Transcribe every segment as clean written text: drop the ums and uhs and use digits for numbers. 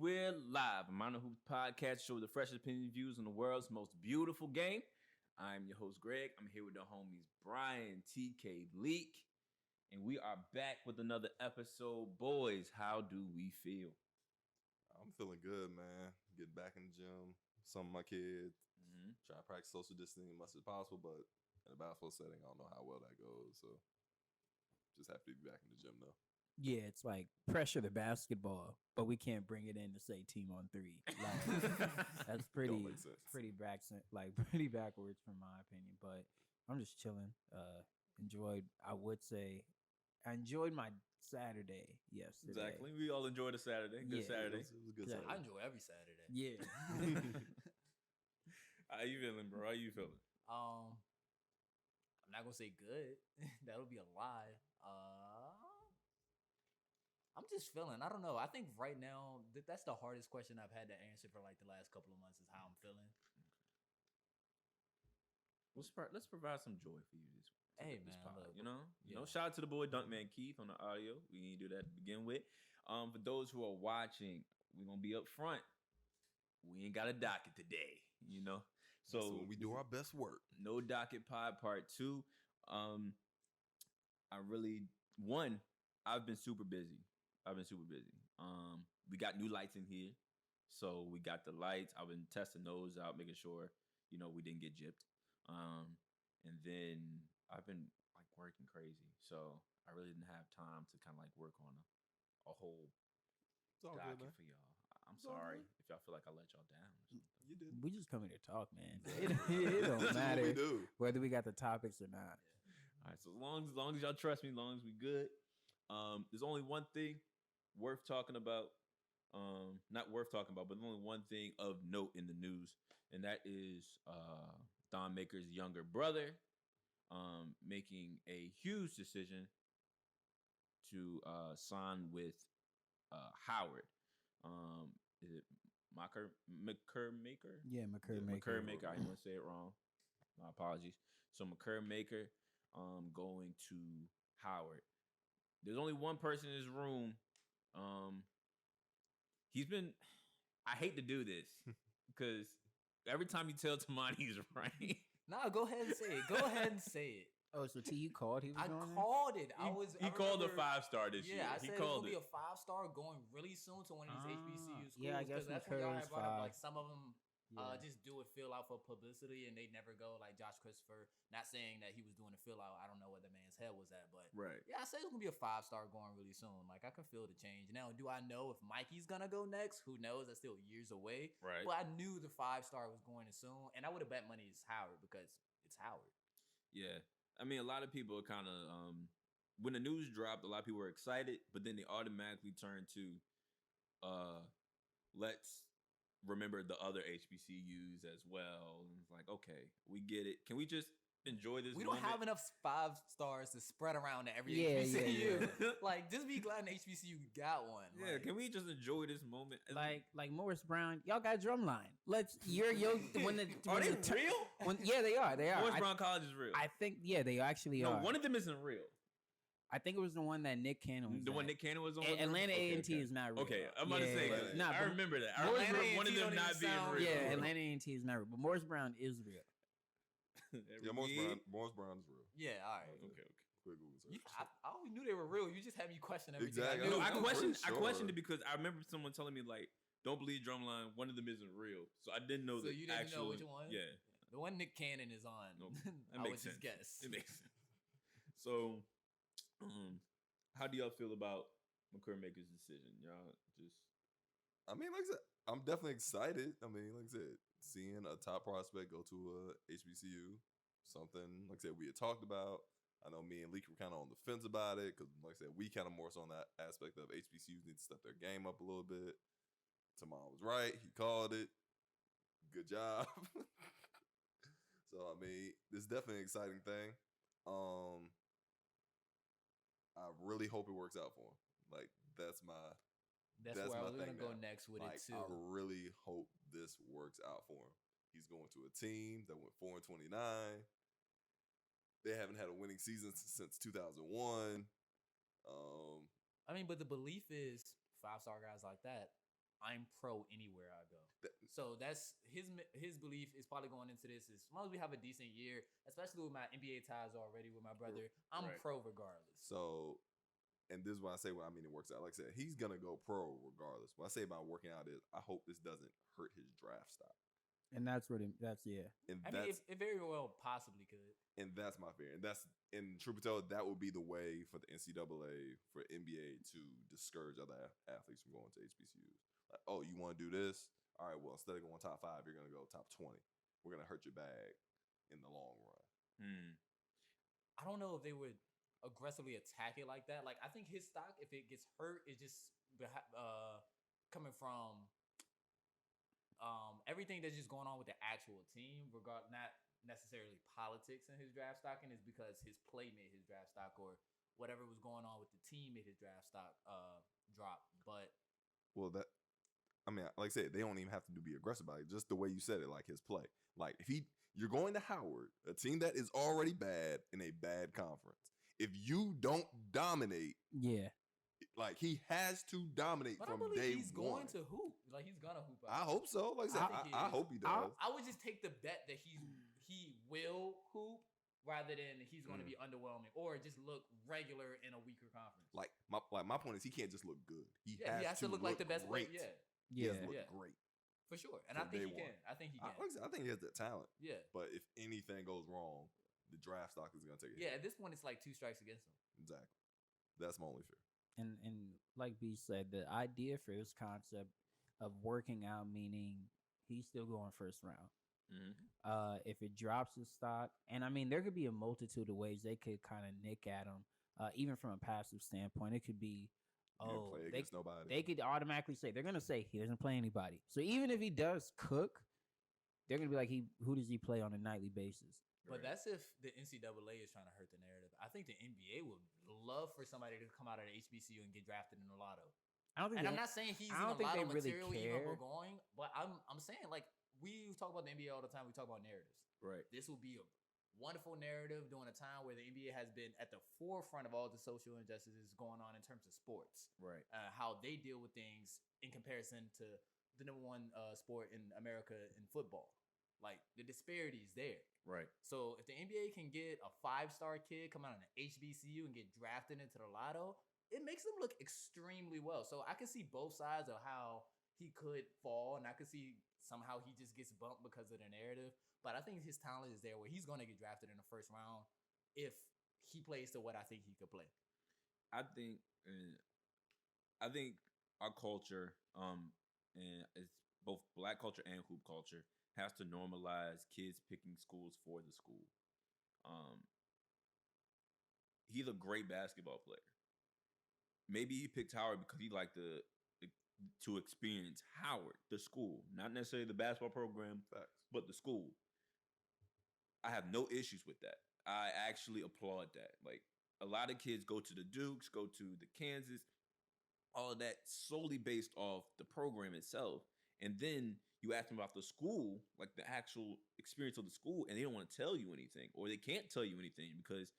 we're live. I'm on the Hoops podcast show with the freshest opinion views on the world's most beautiful game. I'm your host, Greg. I'm here with the homies, Brian, TK, Leak, and we are back with another episode. Boys, how do we feel? I'm feeling good, man. Getting back in the gym. Some of my kids try to practice social distancing as much as possible, but in a basketball setting, I don't know how well that goes. So just have to be back in the gym though. Yeah, it's like pressure the basketball, but we can't bring it in to say team on three. Like that's pretty backwards from my opinion. But I'm just chilling. I enjoyed my Saturday yesterday. Exactly. We all enjoyed a Saturday. Good Saturday. It was a good Saturday. I enjoy every Saturday. Yeah. How you feeling, bro? How you feeling? I'm not gonna say good. That'll be a lie. I'm just feeling. I don't know. I think right now that's the hardest question I've had to answer for like the last couple of months is how I'm feeling. Let's provide some joy for you this week. Hey this man, pod, look, you know, shout out to the boy Dunkman Keith on the audio. We need to do that to begin with. For those who are watching, we're gonna be up front. We ain't got a docket today, you know. So we do our best work. No Docket Pod Part 2. I've been super busy. We got new lights in here, so we got the lights. I've been testing those out, making sure we didn't get gypped. And then I've been like working crazy, so I really didn't have time to kind of like work on a whole docket for y'all. I'm sorry if y'all feel like I let y'all down or something. You did. We just come here to talk, man. It don't matter whether we got the topics or not. Yeah. All right, so as long as y'all trust me, as long as we good. There's only one thing worth talking about. Not worth talking about, but only one thing of note in the news, and that is Thon Maker's younger brother making a huge decision to sign with Howard. Is it Makur Maker? Yeah, Makur Maker. Makur Maker. I didn't want to say it wrong. My apologies. So Makur Maker going to Howard. There's only one person in this room. I hate to do this because every time you tell Tamani he's right. Nah, go ahead and say it. Oh, so T, you called? I called it. He called a 5-star this year. Yeah, I he said it's gonna be a 5-star going really soon to one of these HBCU schools. Yeah, I guess that's what y'all had brought up. Like five. some of them just do a fill out for publicity and they never go. Like Josh Christopher, not saying that he was doing a fill out. I don't know what the man's head was at, but right. Yeah, I said it's gonna be a 5-star going really soon. Like I can feel the change. Now, do I know if Mikey's gonna go next? Who knows? That's still years away. Right. But I knew the 5-star was going soon, and I would have bet money it's Howard because it's Howard. Yeah. I mean, a lot of people are kind of, when the news dropped, a lot of people were excited, but then they automatically turned to, let's remember the other HBCUs as well. And it's like, okay, we get it. Can we just enjoy this? We don't have enough 5-stars to spread around to every Yeah, HBCU. yeah. Like, just be glad an HBCU got one. Yeah, like, can we just enjoy this moment? Like Morris Brown, y'all got drumline. Are they real? Yeah, they are. Morris Brown College is real. I think they actually are. No, one of them isn't real. I think it was the one that Nick Cannon was. The one Nick Cannon was on. Atlanta A&T is not real. Okay, I'm about to say. Nah, I remember that. I Atlanta remember one of A&T them don't not even being sound real. Yeah, Atlanta A&T is not real, but Morris Brown is real. Yeah, Morris Brown is real. Yeah, all right. Okay. Quick Google search. Yeah, I always knew they were real. You just had me question everything. Exactly. No, I I'm questioned. pretty I questioned sure. it because I remember someone telling me like, "Don't believe drumline. One of them isn't real." So I didn't know. So you didn't know which one? Yeah, The one Nick Cannon is on. Nope. I would just guess. It makes sense. So, how do y'all feel about Makur Maker's decision? Y'all just. I mean, like I said, I'm definitely excited. I mean, like I said, seeing a top prospect go to a HBCU, something like I said we had talked about. I know me and Leak were kind of on the fence about it because, like I said, we kind of more so on that aspect of HBCUs need to step their game up a little bit. Tamar was right; he called it. Good job. So I mean, it's definitely an exciting thing. I really hope it works out for him. Like that's where I was gonna go next with it too. I really hope this works out for him. He's going to a team that went 4-29. They haven't had a winning season since 2001. I mean, but the belief is 5-star guys like that I'm pro anywhere I go. So that's his belief is probably going into this. As long as we have a decent year, especially with my NBA ties already with my brother, I'm Right. pro regardless. So, and this is why I say what I mean it works out. Like I said, he's gonna go pro regardless. What I say about working out is I hope this doesn't hurt his draft stock. And that's what yeah. And I mean, it very well possibly could. And that's my fear. And that's, in truth be told, that would be the way for the NCAA, for NBA to discourage other athletes from going to HBCUs. Like, oh, you want to do this? All right, well, instead of going top 5, you're going to go top 20. We're going to hurt your bag in the long run. I don't know if they would aggressively attack it like that. Like, I think his stock, if it gets hurt, is just coming from everything that's just going on with the actual team, not necessarily politics in his draft stocking, is because his play made his draft stock, or whatever was going on with the team made his draft stock drop. But well, that, I mean, like I said, they don't even have to be aggressive about it. Just the way you said it, like his play. Like if you're going to Howard, a team that is already bad in a bad conference. If you don't dominate, like he has to dominate from day he's one. Going to hoop. Like he's gonna hoop. I hope so. Like I said, I hope he does. I would just take the bet that he will hoop rather than he's going to be underwhelming or just look regular in a weaker conference. Like my point is he can't just look good. He has to look like the best great. player. He has to look great. For sure. And I think he can. I think he can. I think he has that talent. Yeah. But if anything goes wrong, the draft stock is going to take a hit. Yeah, at this point, it's like 2 strikes against him. Exactly. That's my only fear. And like B said, the idea for his concept of working out, meaning he's still going first round. If it drops his stock, and I mean, there could be a multitude of ways they could kind of nick at him, even from a passive standpoint. It could be, they could automatically say, they're going to say he doesn't play anybody. So even if he does cook, they're going to be like, who does he play on a nightly basis? But that's if the NCAA is trying to hurt the narrative. I think the NBA would love for somebody to come out of the HBCU and get drafted in the lotto. I'm not saying he's in a lotto material even we're going, but I'm saying, like, we talk about the NBA all the time. We talk about narratives. Right. This will be a wonderful narrative during a time where the NBA has been at the forefront of all the social injustices going on in terms of sports. Right. How they deal with things in comparison to the number one sport in America in football. Like, the disparities there. Right. So if the NBA can get a 5-star kid come out of an HBCU and get drafted into the lotto, it makes them look extremely well. So I can see both sides of how he could fall, and I could see somehow he just gets bumped because of the narrative. But I think his talent is there where he's going to get drafted in the first round if he plays to what I think he could play. I think our culture, and it's both black culture and hoop culture, has to normalize kids picking schools for the school. He's a great basketball player. Maybe he picked Howard because he liked to experience Howard, the school, not necessarily the basketball program, but the school. I have no issues with that. I actually applaud that. Like, a lot of kids go to the Dukes, go to the Kansas, all of that solely based off the program itself. And then you ask them about the school, like the actual experience of the school, and they don't want to tell you anything, or they can't tell you anything because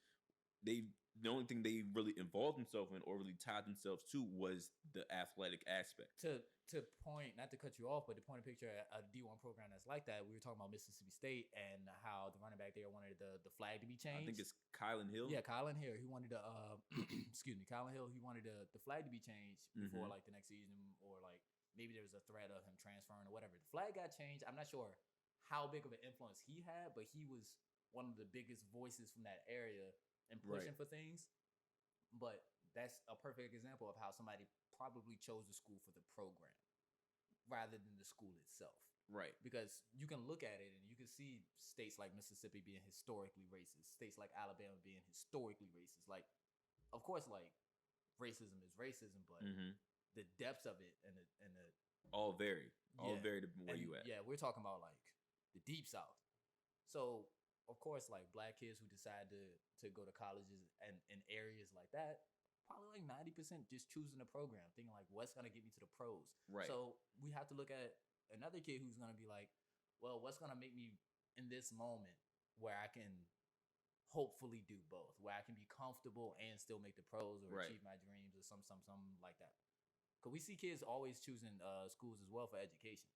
the only thing they really involved themselves in or really tied themselves to was the athletic aspect. To point, not to cut you off, but to point a picture at a D1 program that's like that, we were talking about Mississippi State and how the running back there wanted the flag to be changed. I think it's Kylan Hill. Yeah, Kylan Hill. He wanted Kylan Hill. He wanted the flag to be changed before like the next season, or like maybe there was a threat of him transferring or whatever. The flag got changed. I'm not sure how big of an influence he had, but he was one of the biggest voices from that area and pushing for things. But that's a perfect example of how somebody probably chose the school for the program rather than the school itself. Right. Because you can look at it and you can see states like Mississippi being historically racist, states like Alabama being historically racist. Like, of course, like, racism is racism, but the depths of it and the all vary from where you at. Yeah, we're talking about like the deep south. So of course, like, black kids who decide to go to colleges and in areas like that, probably like 90% just choosing the program, thinking like, what's gonna get me to the pros. Right. So we have to look at another kid who's gonna be like, well, what's gonna make me in this moment where I can hopefully do both, where I can be comfortable and still make the pros or achieve my dreams or something like that. Because we see kids always choosing schools as well for education.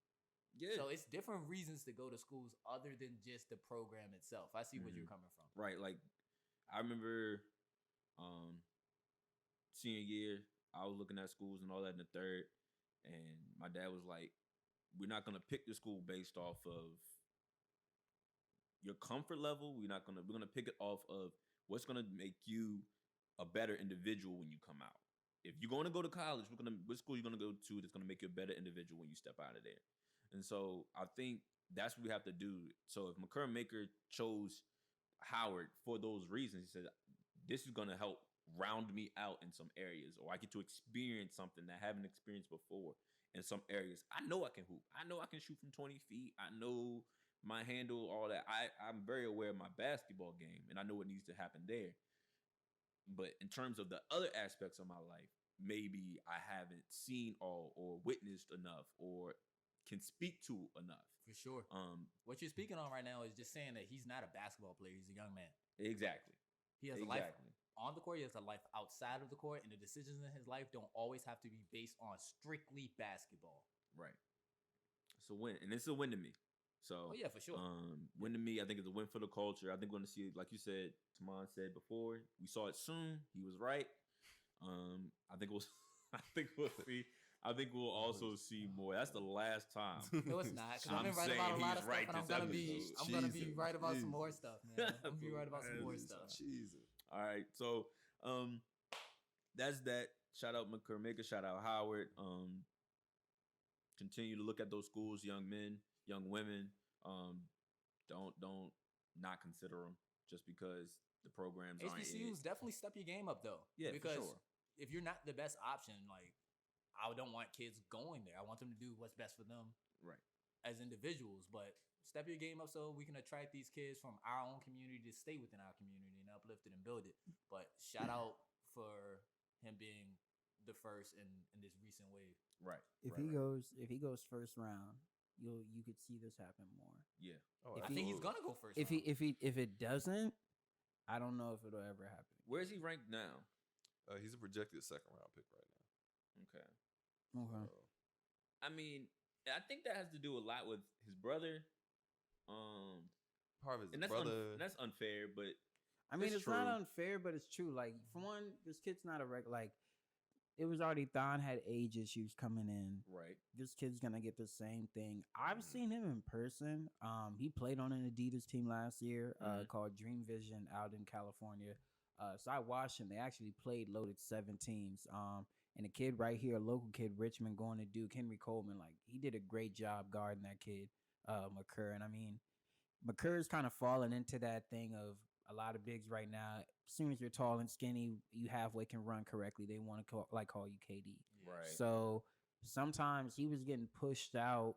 Yeah. So it's different reasons to go to schools other than just the program itself. I see where you're coming from. Right. Like, I remember senior year, I was looking at schools and all that in the third, and my dad was like, we're not going to pick the school based off of your comfort level. We're going to pick it off of what's going to make you a better individual when you come out. If you're going to go to college, what school you're going to go to that's going to make you a better individual when you step out of there. And so I think that's what we have to do. So if Makur Maker chose Howard for those reasons, he said, this is going to help round me out in some areas, or I get to experience something that I haven't experienced before in some areas. I know I can hoop. I know I can shoot from 20 feet. I know my handle, all that. I'm very aware of my basketball game, and I know what needs to happen there. But in terms of the other aspects of my life, maybe I haven't seen all or witnessed enough or can speak to enough. For sure. What you're speaking on right now is just saying that he's not a basketball player. He's a young man. Exactly. He has a life on the court. He has a life outside of the court, and the decisions in his life don't always have to be based on strictly basketball. Right. It's a win, and it's a win to me. So, yeah, for sure. Win to me. I think it's a win for the culture. I think we're going to see, like you said, Tamon said before, we saw it soon. He was right. I think we'll see. I think we'll also see more. That's the last time. No, it's not. Because I've been right about a lot of stuff, and I'm gonna be right about some more stuff, man. I'm gonna be right about some more stuff. Jesus. All right, so that's that. Shout out Makur Maker. Shout out Howard. Continue to look at those schools, young men, young women. Don't not consider them just because the programs aren't. HBCUs definitely step your game up though. Yeah, because for sure. If you're not the best option, like. I don't want kids going there. I want them to do what's best for them, right, as individuals. But step your game up so we can attract these kids from our own community to stay within our community and uplift it and build it. But shout out for him being the first in this recent wave. Right. If he goes first round, you could see this happen more. Yeah. I think he's gonna go first. If it doesn't, I don't know if it'll ever happen. Where is he ranked now? He's a projected second round pick right now. Okay. I mean, I think that has to do a lot with his brother. Part of his and that's brother. That's unfair, but I mean, it's true. not unfair, but it's true. Like, for one, this kid's not a like. It was already Thon had age issues coming in. Right. This kid's gonna get the same thing. I've seen him in person. He played on an Adidas team last year called Dream Vision out in California. So I watched him. They actually played loaded 7 teams. And a kid right here, a local kid, Richmond, going to Duke, Henry Coleman, like, he did a great job guarding that kid, Makur. And I mean, Makur's kind of falling into that thing of a lot of bigs right now. As soon as you're tall and skinny, you halfway can run correctly. They want to call you KD. Right. So sometimes he was getting pushed out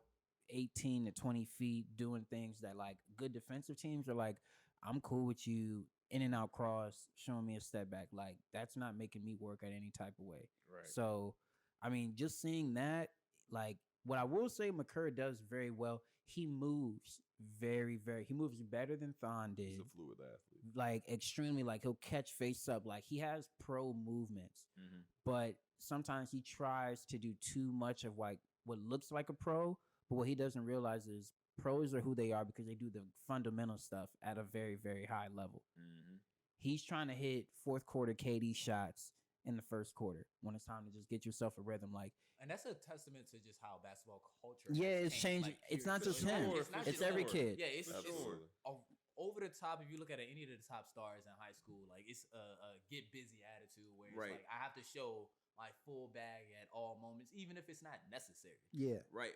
18 to 20 feet, doing things that, like, good defensive teams are like, I'm cool with you. In and out cross, showing me a step back. Like, that's not making me work at any type of way. Right. So, I mean, just seeing that, like, what I will say Makur does very well, he moves he moves better than Thon did. He's a fluid athlete. Like, extremely, like, he'll catch face up. Like, he has pro movements. Mm-hmm. But sometimes he tries to do too much of, like, what looks like a pro, but what he doesn't realize is pros are who they are because they do the fundamental stuff at a very, very high level. Mm-hmm. He's trying to hit fourth quarter KD shots in the first quarter when it's time to just get yourself a rhythm. Like, and that's a testament to just how basketball culture. Yeah, it's changing. Like, it's not just him. It's every kid. Yeah, it's over the top. If you look at any of the top stars in high school, like, it's a get busy attitude where it's like, I have to show my full bag at all moments, even if it's not necessary. Yeah. Right.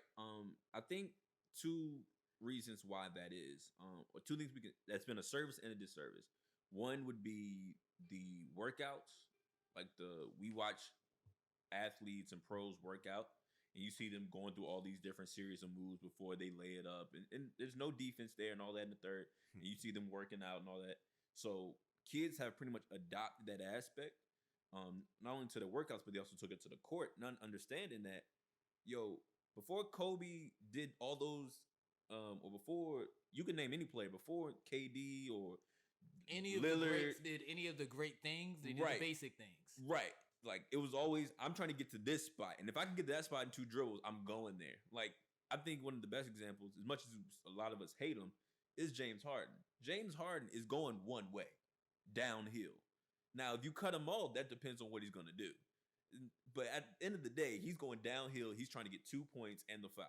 I think 2 reasons why that is, or 2 things that's been a service and a disservice. One would be the workouts, like we watch athletes and pros work out, and you see them going through all these different series of moves before they lay it up, and there's no defense there and all that in the third, and you see them working out and all that. So kids have pretty much adopted that aspect, not only to the workouts, but they also took it to the court, not understanding that, before Kobe did all those, or before, you can name any player, before KD or any of Lillard, the greats did any of the great things, they did the basic things. Right. like it was always I'm trying to get to this spot, and if I can get to that spot in 2 dribbles, I'm going there. Like I think one of the best examples, as much as a lot of us hate him, is James Harden. James Harden is going one way, downhill. Now, if you cut him off, that depends on what he's going to do. But at the end of the day, he's going downhill. He's trying to get 2 points and the foul.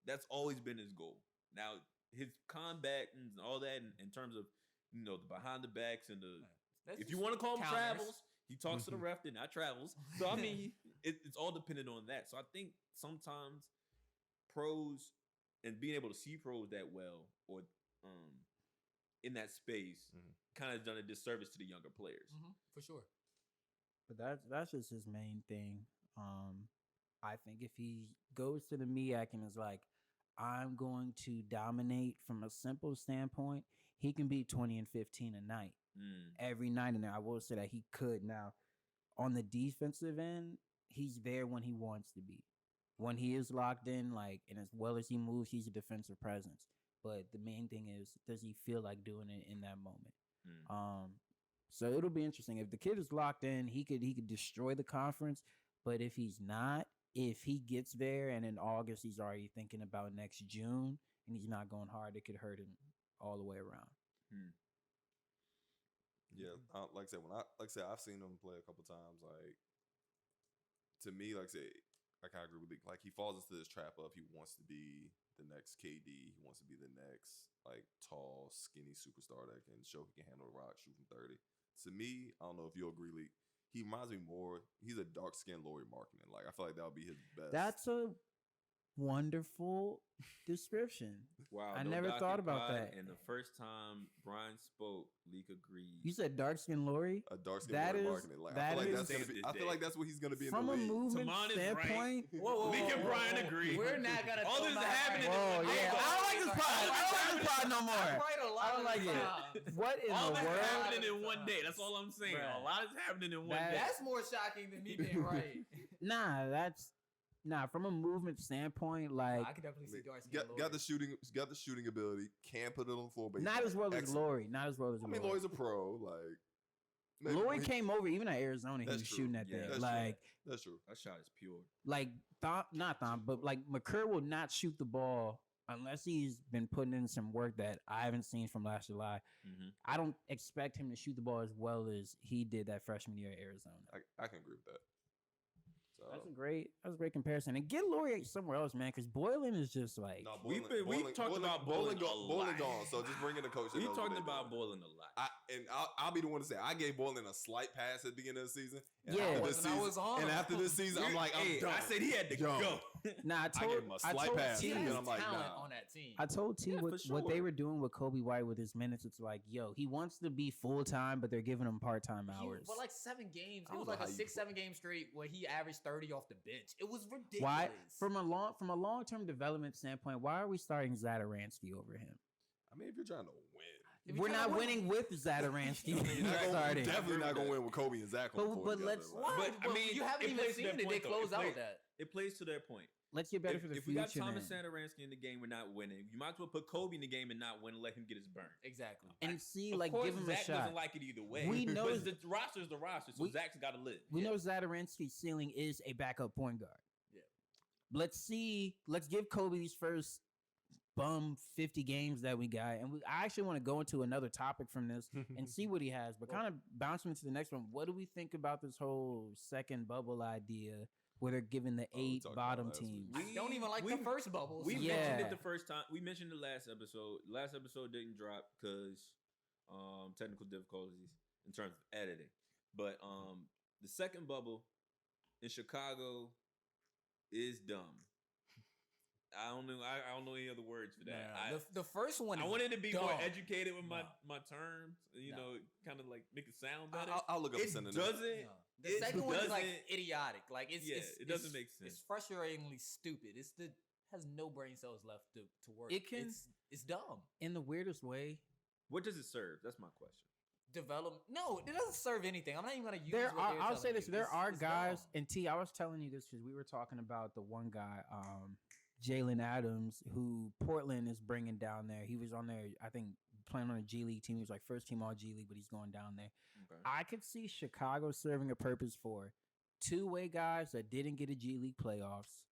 That's always been his goal. Now, his combat and all that in terms of, the behind the backs and if you want to call him travels, he talks to the ref, then not travels. So, I mean, it's all dependent on that. So, I think sometimes pros and being able to see pros that well or in that space kind of done a disservice to the younger players. For sure. But that's just his main thing. I think if he goes to the MEAC and is like, I'm going to dominate from a simple standpoint, he can be 20 and 15 a night. Every night. And I will say that he could. Now, on the defensive end, he's there when he wants to be. When he is locked in, and as well as he moves, he's a defensive presence. But the main thing is, does he feel like doing it in that moment? So it'll be interesting. If the kid is locked in, he could destroy the conference. But if he's not, if he gets there and in August he's already thinking about next June and he's not going hard, it could hurt him all the way around. Yeah, like I said, I've seen him play a couple times. Like to me, like I said, I kind of agree with Lee. Like he falls into this trap of he wants to be the next KD. He wants to be the next tall, skinny superstar that can show he can handle the rock, shoot from 30. To me, I don't know if you'll agree, Lee. He reminds me more. He's a dark skinned Lauri Markkanen. I feel like that would be his best. That's a wonderful description. Wow, I never thought about that. And the first time Brian spoke, Leak agreed. You said dark skin Lauri? A dark skin Lauri Markkanen. I feel like that's what he's gonna be in the league. From a movement standpoint. Whoa, Leak and Brian agree. We're not gonna. All this is happening. Whoa, yeah. I don't like this pod. I don't like this pod no more. I don't like it. What in all the this world? happening in one day. That's all I'm saying. Bruh. A lot is happening in one day. That's more shocking than me being right. Nah, from a movement standpoint, I can definitely see dark skin. Got the shooting ability. Can put it on the floor, but not as well as Lauri. Not as well as Lauri. Lauri's a pro. Lauri came over even at Arizona. He was shooting that thing. That's true. That shot is pure. Not Thom, but Makur will not shoot the ball unless he's been putting in some work that I haven't seen from last July. I don't expect him to shoot the ball as well as he did that freshman year at Arizona. I can agree with that. So. That's a great comparison. And get Lauri somewhere else, man, because Boylan is just like we've talked about Boylan gone. So just bring in the coach. We talked about Boylan a lot. I'll be the one to say I gave Boylan a slight pass at the beginning of the season. And after this season, I'm like, I'm done. I said he had to go. Nah, I gave him a slight pass. He has I'm like, talent on that team. I told T what they were doing with Kobe White with his minutes. It's like, he wants to be full time, but they're giving him part time hours. For 7 games, it was like a 6-7 game straight where he averaged 30 off the bench. It was ridiculous. Why? From a long term development standpoint, why are we starting Zadaransky over him? I mean, if you're trying to win, we're not winning with Zadaransky. You're definitely not going to win with Kobe and Zach on the floor. But I mean, you haven't even seen it. They close out that. It plays to their point. Let's get better for the future. If we got Thomas Zadaransky in the game, we're not winning. You might as well put Kobe in the game and not win and let him get his burn. Exactly. And see, of course, give him Zach a shot. Doesn't like it either way. We know but the roster's the roster, so Zach's got to live. We know Zadaransky's ceiling is a backup point guard. Yeah. Let's give Kobe these first bum 50 games that we got, and I actually want to go into another topic from this and see what he has, but kind of bouncing into the next one. What do we think about this whole second bubble idea where they're giving the 8 bottom teams? I don't even like the first bubble. We mentioned it the first time. We mentioned it last episode. Last episode didn't drop because technical difficulties in terms of editing. But the second bubble in Chicago is dumb. I don't know any other words for that. The first one. I wanted to be dumb. more educated with my terms. Kind of make it sound better. I'll look up the synonym. The second one is idiotic. It doesn't make sense. It's frustratingly stupid. Has no brain cells left to work. It's dumb in the weirdest way. What does it serve? That's my question. No, it doesn't serve anything. I'm not even gonna use. I'll say this: there are guys, and T. I was telling you this because we were talking about the one guy, Jalen Adams, who Portland is bringing down there. He was on there, I think, playing on a G League team. He was first team all G League, but he's going down there. Okay. I could see Chicago serving a purpose for two-way guys that didn't get a G League playoffs,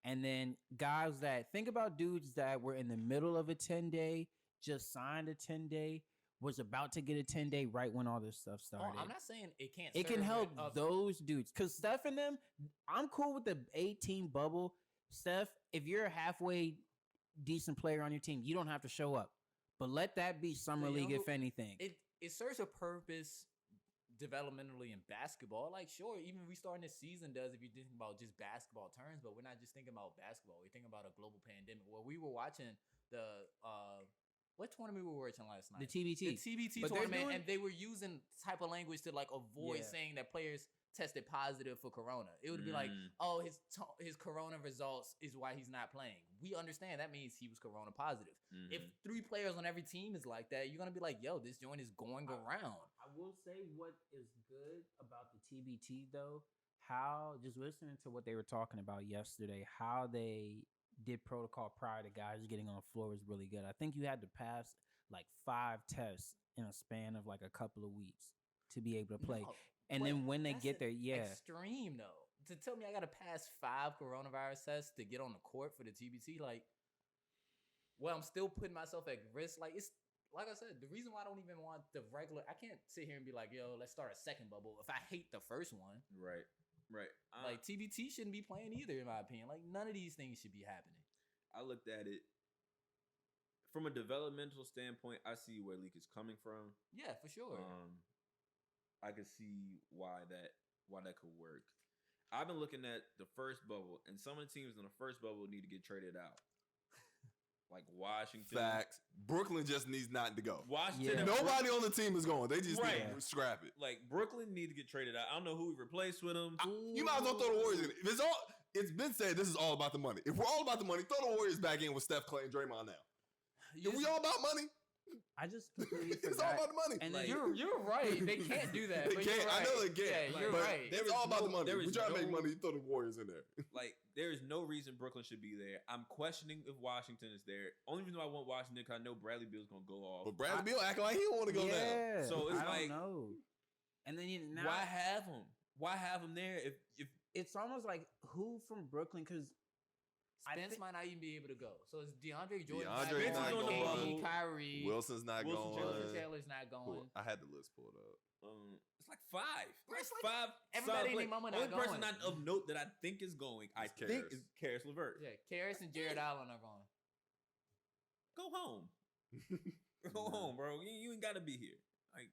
and then guys that think about dudes that were in the middle of a 10-day, just signed a 10-day, was about to get a 10-day right when all this stuff started. I'm not saying it can't. It can serve help other- those dudes. Because Steph and them, I'm cool with the 18 bubble. Steph, if you're a halfway decent player on your team, you don't have to show up. But let that be summer But, you league, know, if anything. It serves a purpose developmentally in basketball. Like, sure, even restarting this season does if you're thinking about just basketball terms, but we're not just thinking about basketball. We're thinking about a global pandemic. Well, we were watching the what tournament we were watching last night? The TBT. The TBT But they're tournament, doing- and they were using type of language to like avoid Yeah. saying that players tested positive for corona. It would be like, oh, his corona results is why he's not playing. We understand that means he was corona positive. If 3 players on every team is like that, you're gonna be like, yo, this joint is going around. I will say what is good about the TBT though, how just listening to what they were talking about yesterday, how they did protocol prior to guys getting on the floor was really good. I think you had to pass like 5 tests in a span of like a couple of weeks to be able to play. No, and but then when they that's get there, yeah. extreme though. To tell me I gotta pass 5 coronavirus tests to get on the court for the TBT, like, well, I'm still putting myself at risk. Like, it's like I said, the reason why I don't even want the regular, I can't sit here and be like, yo, let's start a second bubble if I hate the first one. Right. Like, TBT shouldn't be playing either, in my opinion. Like, none of these things should be happening. I looked at it from a developmental standpoint. I see where Leak is coming from. Yeah, for sure. I can see why that could work. I've been looking at the first bubble, and some of the teams in the first bubble need to get traded out. Like Washington. Facts. Brooklyn just needs not to go. Washington. Yeah. and Nobody on the team is going. They just Right. need to scrap it. Like Brooklyn need to get traded out. I don't know who we replaced with them. You might as well throw the Warriors in. If it's been said this is all about the money. If we're all about the money, throw the Warriors back in with Steph, Clay, and Draymond now. If we all about money, I just completely it's all forgot. about the money. And Like- You're right. They can't do that. They but can't. You're right. I know they can't. Yeah, you're but right. There it's is all about no- the money. there We is try to make no- money. You throw the Warriors in there. Like there is no reason Brooklyn should be there. I'm questioning if Washington is there. Only reason I want Washington because I know Bradley Beal's gonna go off. But Bradley Beal acting like he don't want to go down. Yeah. So it's I like- don't know. And then now Why have him? Why have him there? If it's almost like who from Brooklyn? Because Spence might not even be able to go. So it's DeAndre Jordan, DeAndre Spence is on the KD, bubble. Kyrie, Wilson's not Wilson, going. Wilson Taylor's not going. I had the list pulled up. it's like 5. Bro, it's Like like 5. everybody solid and play- their mama Only not person going. not of note that I think is going. I It's think Karis. is Karis LeVert. Yeah, Karras and Jared Allen are going. Go home. Go home, bro. You ain't got to be here. Like,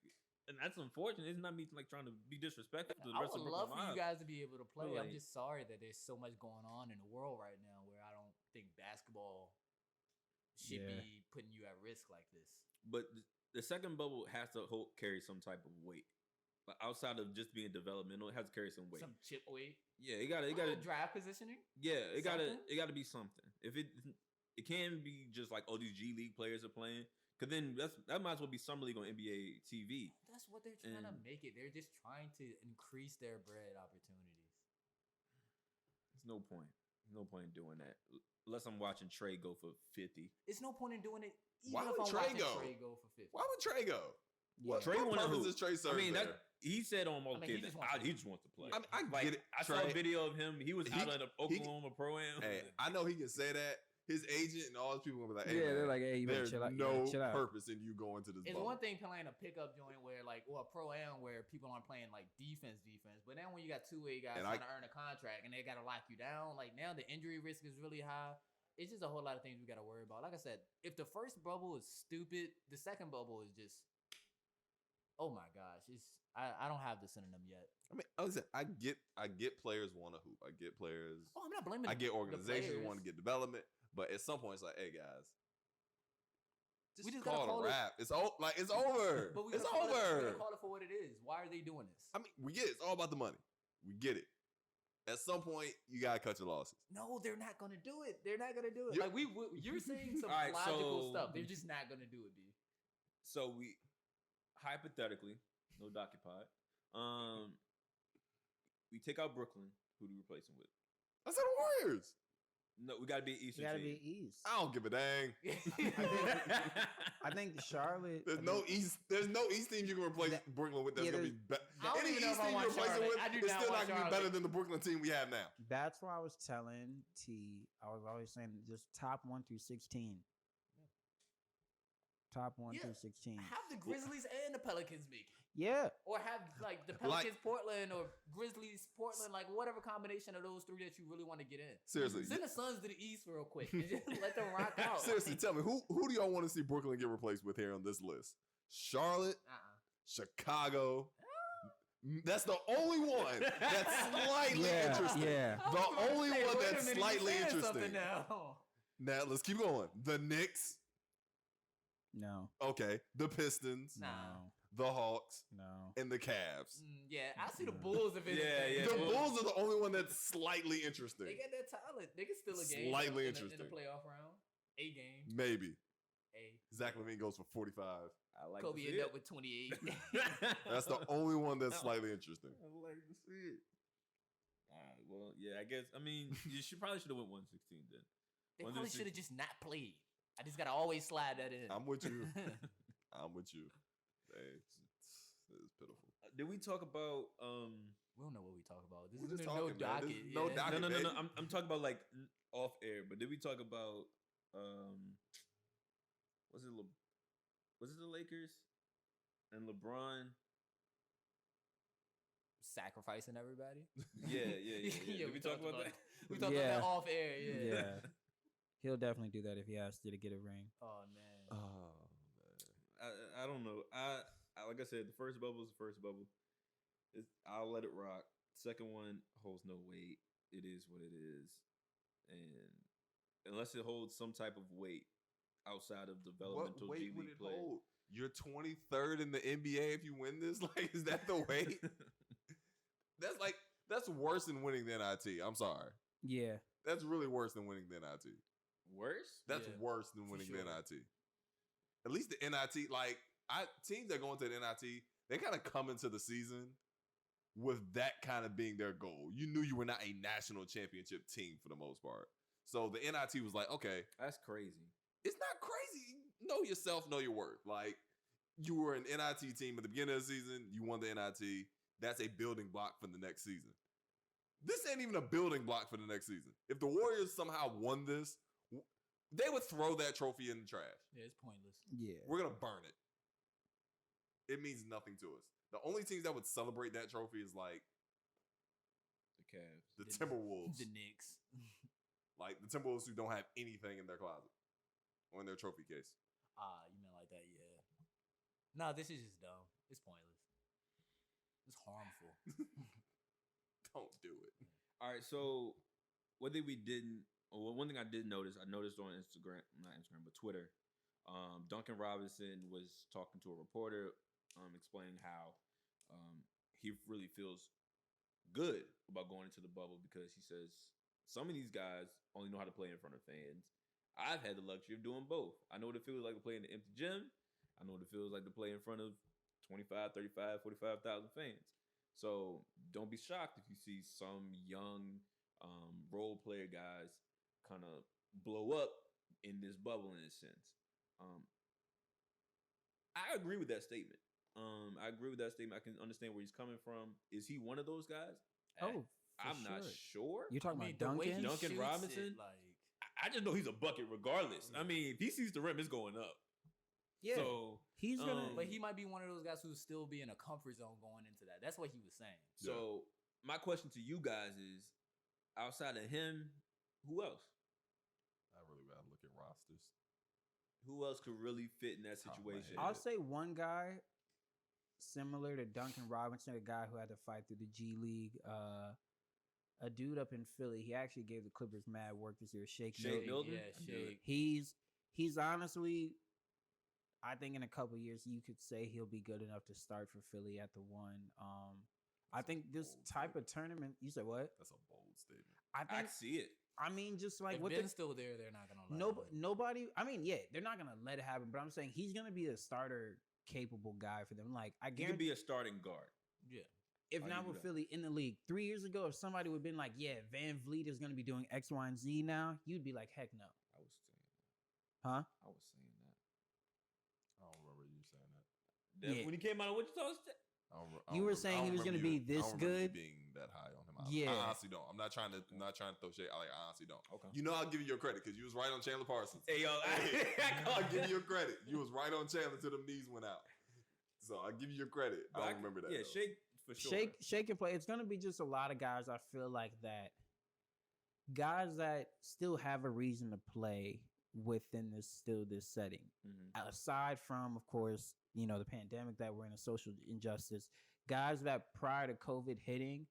and that's unfortunate. It's not me like trying to be disrespectful to the I rest would of love Brooklyn for you Mob. guys to be able to play. I'm Like- just sorry that there's so much going on in the world right now where I don't think basketball should Yeah. be putting you at risk like this. But the second bubble has to carry some type of weight. Like outside of just being developmental, it has to carry some weight. Some chip weight. Yeah, it got to draft positioning. Yeah, it got to Something? be something. If it can be just like, oh, these G League players are playing, because then that might as well be summer league on NBA TV. That's what they're trying to And- make it. They're just trying to increase their bread opportunities. There's no point. No point in doing that unless I'm watching Trey go for 50. It's no point in doing it. Even Why if would I'm Trey watching go? Trey go for 50. Why would Trey go? What, Trey what wanna purpose hoop. does Trey serve I mean, there? he said on most I mean, he kids, just wants to he just wants to play. I mean, I Like, get it. I saw a Trey. video of him. He was He- out at the Oklahoma Pro Am. Hey, I know he can say that. His agent and all his people will be like, hey, yeah, man, they're like, hey, you better there's chill out. no chill out. purpose in you going to this It's bubble. one thing playing a pickup joint where a pro-am where people aren't playing like defense, but then when you got two-way guys And trying to earn a contract and they got to lock you down, like now the injury risk is really high. It's just a whole lot of things we got to worry about. Like I said, if the first bubble is stupid, the second bubble is just, oh my gosh, I don't have this in them yet. I mean, like I said, I get players want to hoop. I get players. Oh, I'm not blaming. I get the organizations players. want to get development, but at some point it's like, hey guys, We just call gotta it a call it- wrap. It's it's over. But It's we gotta over. call it for what it is. Why are they doing this? I mean, we get it. It's all about the money. We get it. At some point, you gotta cut your losses. No, they're not gonna do it. They're not gonna do it. You're- Like you're saying some All right, logical so- stuff. They're just not gonna do it, B. So we hypothetically, no Docket Pod. We take out Brooklyn. Who do we replace him with? I said the Warriors. No, we gotta be an You Eastern gotta team. be East. I don't give a dang. I think Charlotte. There's no East. There's no East team you can replace Brooklyn with. That's yeah, gonna be better. I don't Any even know East if I team you want replace it Charlotte. with, I do it's not still want not gonna be better Charlotte. than the Brooklyn team we have now. That's why I was telling T. I was always saying just top 1 through 16. Top 1 Yeah. through 16. Have the Grizzlies and the Pelicans make it. Yeah. Or have like the Pelicans Portland or Grizzlies Portland, like whatever combination of those three that you really want to get in. Seriously, Send the Suns to the East real quick and just let them rock out. seriously, tell me who do y'all want to see Brooklyn get replaced with here on this list? Charlotte, Chicago. That's the only one that's slightly interesting. Yeah. The only Hey, one wait a that's minute, you slightly saying interesting. something Now. Now let's keep going. The Knicks. No. Okay. The Pistons. Nah. The Hawks. No. And the Cavs. Yeah, I see the Bulls if anything. Yeah, The Bulls. Bulls are the only one that's slightly interesting. They got that talent. They can still a game. Slightly in the interesting. playoff round. A game. Maybe. A. Zach LaVine goes for 45. I like Kobe to see ended it. up with 28. That's the only one that's slightly interesting. I like to see it. All right, well, yeah, I guess. I mean, you probably should have went 116 then. They One probably through should have just not played. I just gotta always slide that in. I'm with you. I'm with you. Hey, it's pitiful. Did we talk about? We don't know what we talk about. This We're is just no talking, man. This docket. is no yeah. docket. No. baby. I'm talking about like off air. But did we talk about? Was it? Was it the Lakers and LeBron? Sacrificing everybody. Yeah. Did we talk about that? We talked about Yeah. that off air. Yeah. Yeah. He'll definitely do that if he has to get a ring. Oh man. Oh, I don't know. I like I said, the first bubble is the first bubble. I'll let it rock. Second one holds no weight. It is what it is, and unless it holds some type of weight outside of developmental what weight G would League it play. hold? You're 23rd in the NBA if you win this. Like, is that the weight? That's worse than winning the NIT. I'm sorry. Yeah. That's really worse than winning the NIT. Worse? That's Yeah, worse than for winning sure. the NIT. At least the NIT, like teams that go into the NIT, they kind of come into the season with that kind of being their goal. You knew you were not a national championship team for the most part. So the NIT was like, okay, That's crazy. it's not crazy. Know yourself, know your worth. Like, you were an NIT team at the beginning of the season, you won the NIT. That's a building block for the next season. This ain't even a building block for the next season. If the Warriors somehow won this, they would throw that trophy in the trash. Yeah, it's pointless. Yeah. We're going to burn it. It means nothing to us. The only teams that would celebrate that trophy is like The Cavs. the Timberwolves. The Knicks. Like the Timberwolves who don't have anything in their closet or in their trophy case. You meant like that? Yeah. No, this is just dumb. It's pointless. It's harmful. Don't do it. All right, so one thing one thing I did notice, I noticed on Instagram, not Instagram, but Twitter, Duncan Robinson was talking to a reporter, explaining how he really feels good about going into the bubble because he says some of these guys only know how to play in front of fans. I've had the luxury of doing both. I know what it feels like to play in the empty gym. I know what it feels like to play in front of 25, 35, 45,000 fans. So don't be shocked if you see some young role player guys kind of blow up in this bubble in a sense. I agree with that statement. I agree with that statement. I can understand where he's coming from. Is he one of those guys? Oh, I'm not sure. You're talking I mean, about the way he Duncan? Duncan shoots Robinson? it, like I just know he's a bucket regardless. I mean, if he sees the rim, it's going up. Yeah. So He's gonna. but he might be one of those guys who still be in a comfort zone going into that. That's what he was saying. So my question to you guys is, outside of him, who else? I really gotta look at rosters. Who else could really fit in that Top of my situation? head. I'll say one guy similar to Duncan Robinson, a guy who had to fight through the G League. A dude up in Philly. He actually gave the Clippers mad work this year. Shake Shake Milton. Milton? Yeah, I knew Shake. He's honestly, I think in a couple years you could say he'll be good enough to start for Philly at the one. I think this bold type of statement. tournament. You said what? That's a bold statement. I I think. see it. I mean, just like If with Ben's still there, they're not gonna let him. nobody. I mean, yeah, they're not gonna let it happen. But I'm saying he's gonna be a starter capable guy for them. Like I He could guarantee. be a starting guard. Yeah. if I'll not give you with that. Philly in the league. 3 years ago, if somebody would have been like, yeah, Van Vliet is going to be doing X, Y, and Z now, you'd be like, heck no. I was saying Huh? I was saying that. I don't remember you saying that. Yeah. When he came out of Wichita State. You were saying he was gonna be this good? Being that high on him. Yeah. I honestly don't. I'm not trying to throw shade. I honestly don't. Okay. You know, I'll give you your credit because you was right on Chandler Parsons. Hey yo, I'll give you your credit. You was right on Chandler till the knees went out. So I'll give you your credit. I don't remember that. Yeah, though. Shake for sure. Shake and play. It's gonna be just a lot of guys. I feel like that guys that still have a reason to play within this setting. Mhm. Aside from, of course, you know, the pandemic that we're in, a social injustice. Guys that prior to COVID hitting,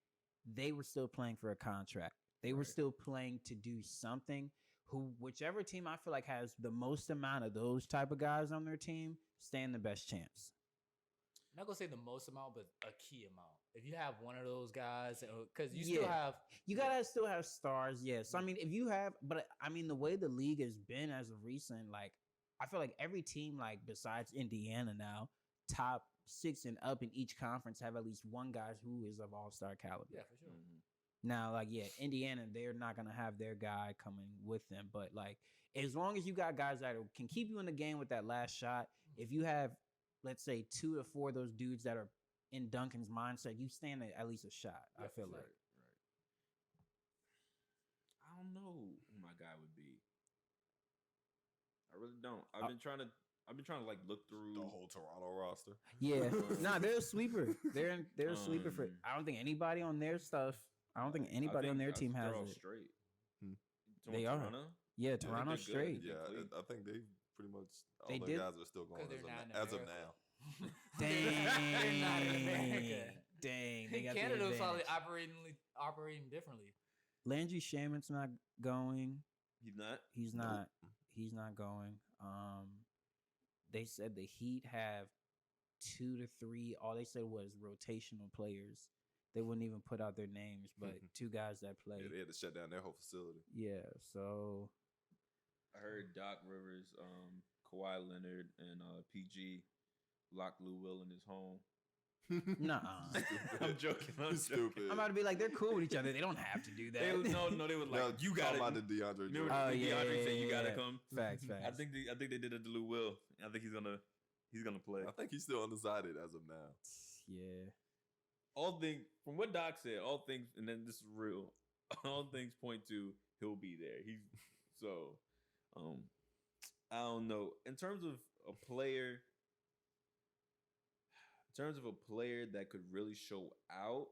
they were still playing for a contract. They were Right. still playing to do something. Whichever team I feel like has the most amount of those type of guys on their team stand the best chance. I'm not gonna say the most amount, but a key amount. If you have one of those guys, because you still have, You gotta still have stars, yes. So, I mean, if you have, but I mean, the way the league has been as of recent, like I feel like every team, like besides Indiana now, top 6 and up in each conference have at least one guy who is of all-star caliber. yeah, for sure. Mhm. Now, like, yeah, Indiana, they're not gonna have their guy coming with them, but like, as long as you got guys that can keep you in the game with that last shot, if you have, let's say, 2 to 4 of those dudes that are in Duncan's mindset, you stand at least a shot. I feel like. Right. I don't know who my guy would be. I really don't. I've been trying to like look through The whole Toronto roster. Yeah, nah, they're a sleeper. They're a sleeper for. Um, I don't think anybody on their stuff. I don't think anybody on their team has they're all it. straight. Hmm. They are. Toronto? Yeah, think Toronto's they're good. straight. Yeah, Complete. I think they pretty much all They their did- guys are still going 'Cause they're not in as of America. now. They're not in America. Dang, they got the Canada was probably advantage. operating differently. Landry Shaman's not going. He's not. He's Nope. not. He's not going. They said the Heat have 2 to 3. All they said was rotational players. They wouldn't even put out their names, but 2 guys that play. Yeah, they had to shut down their whole facility. Yeah, so I heard Doc Rivers, Kawhi Leonard, and PG locked Lou Will in his home. Nuh-uh. I'm joking. I'm Stupid. I'm about to be like, they're cool with each other. They don't have to do that. They were like, No, you talking gotta. about the DeAndre Remember Oh, Jordan. yeah, DeAndre said you gotta yeah. come. Facts. I think they did it to Lou Will. I think he's gonna play. I think he's still undecided as of now. Yeah. All things from what Doc said, all things, and then this is real. All things point to he'll be there. He's so. I don't know. In terms of a player that could really show out.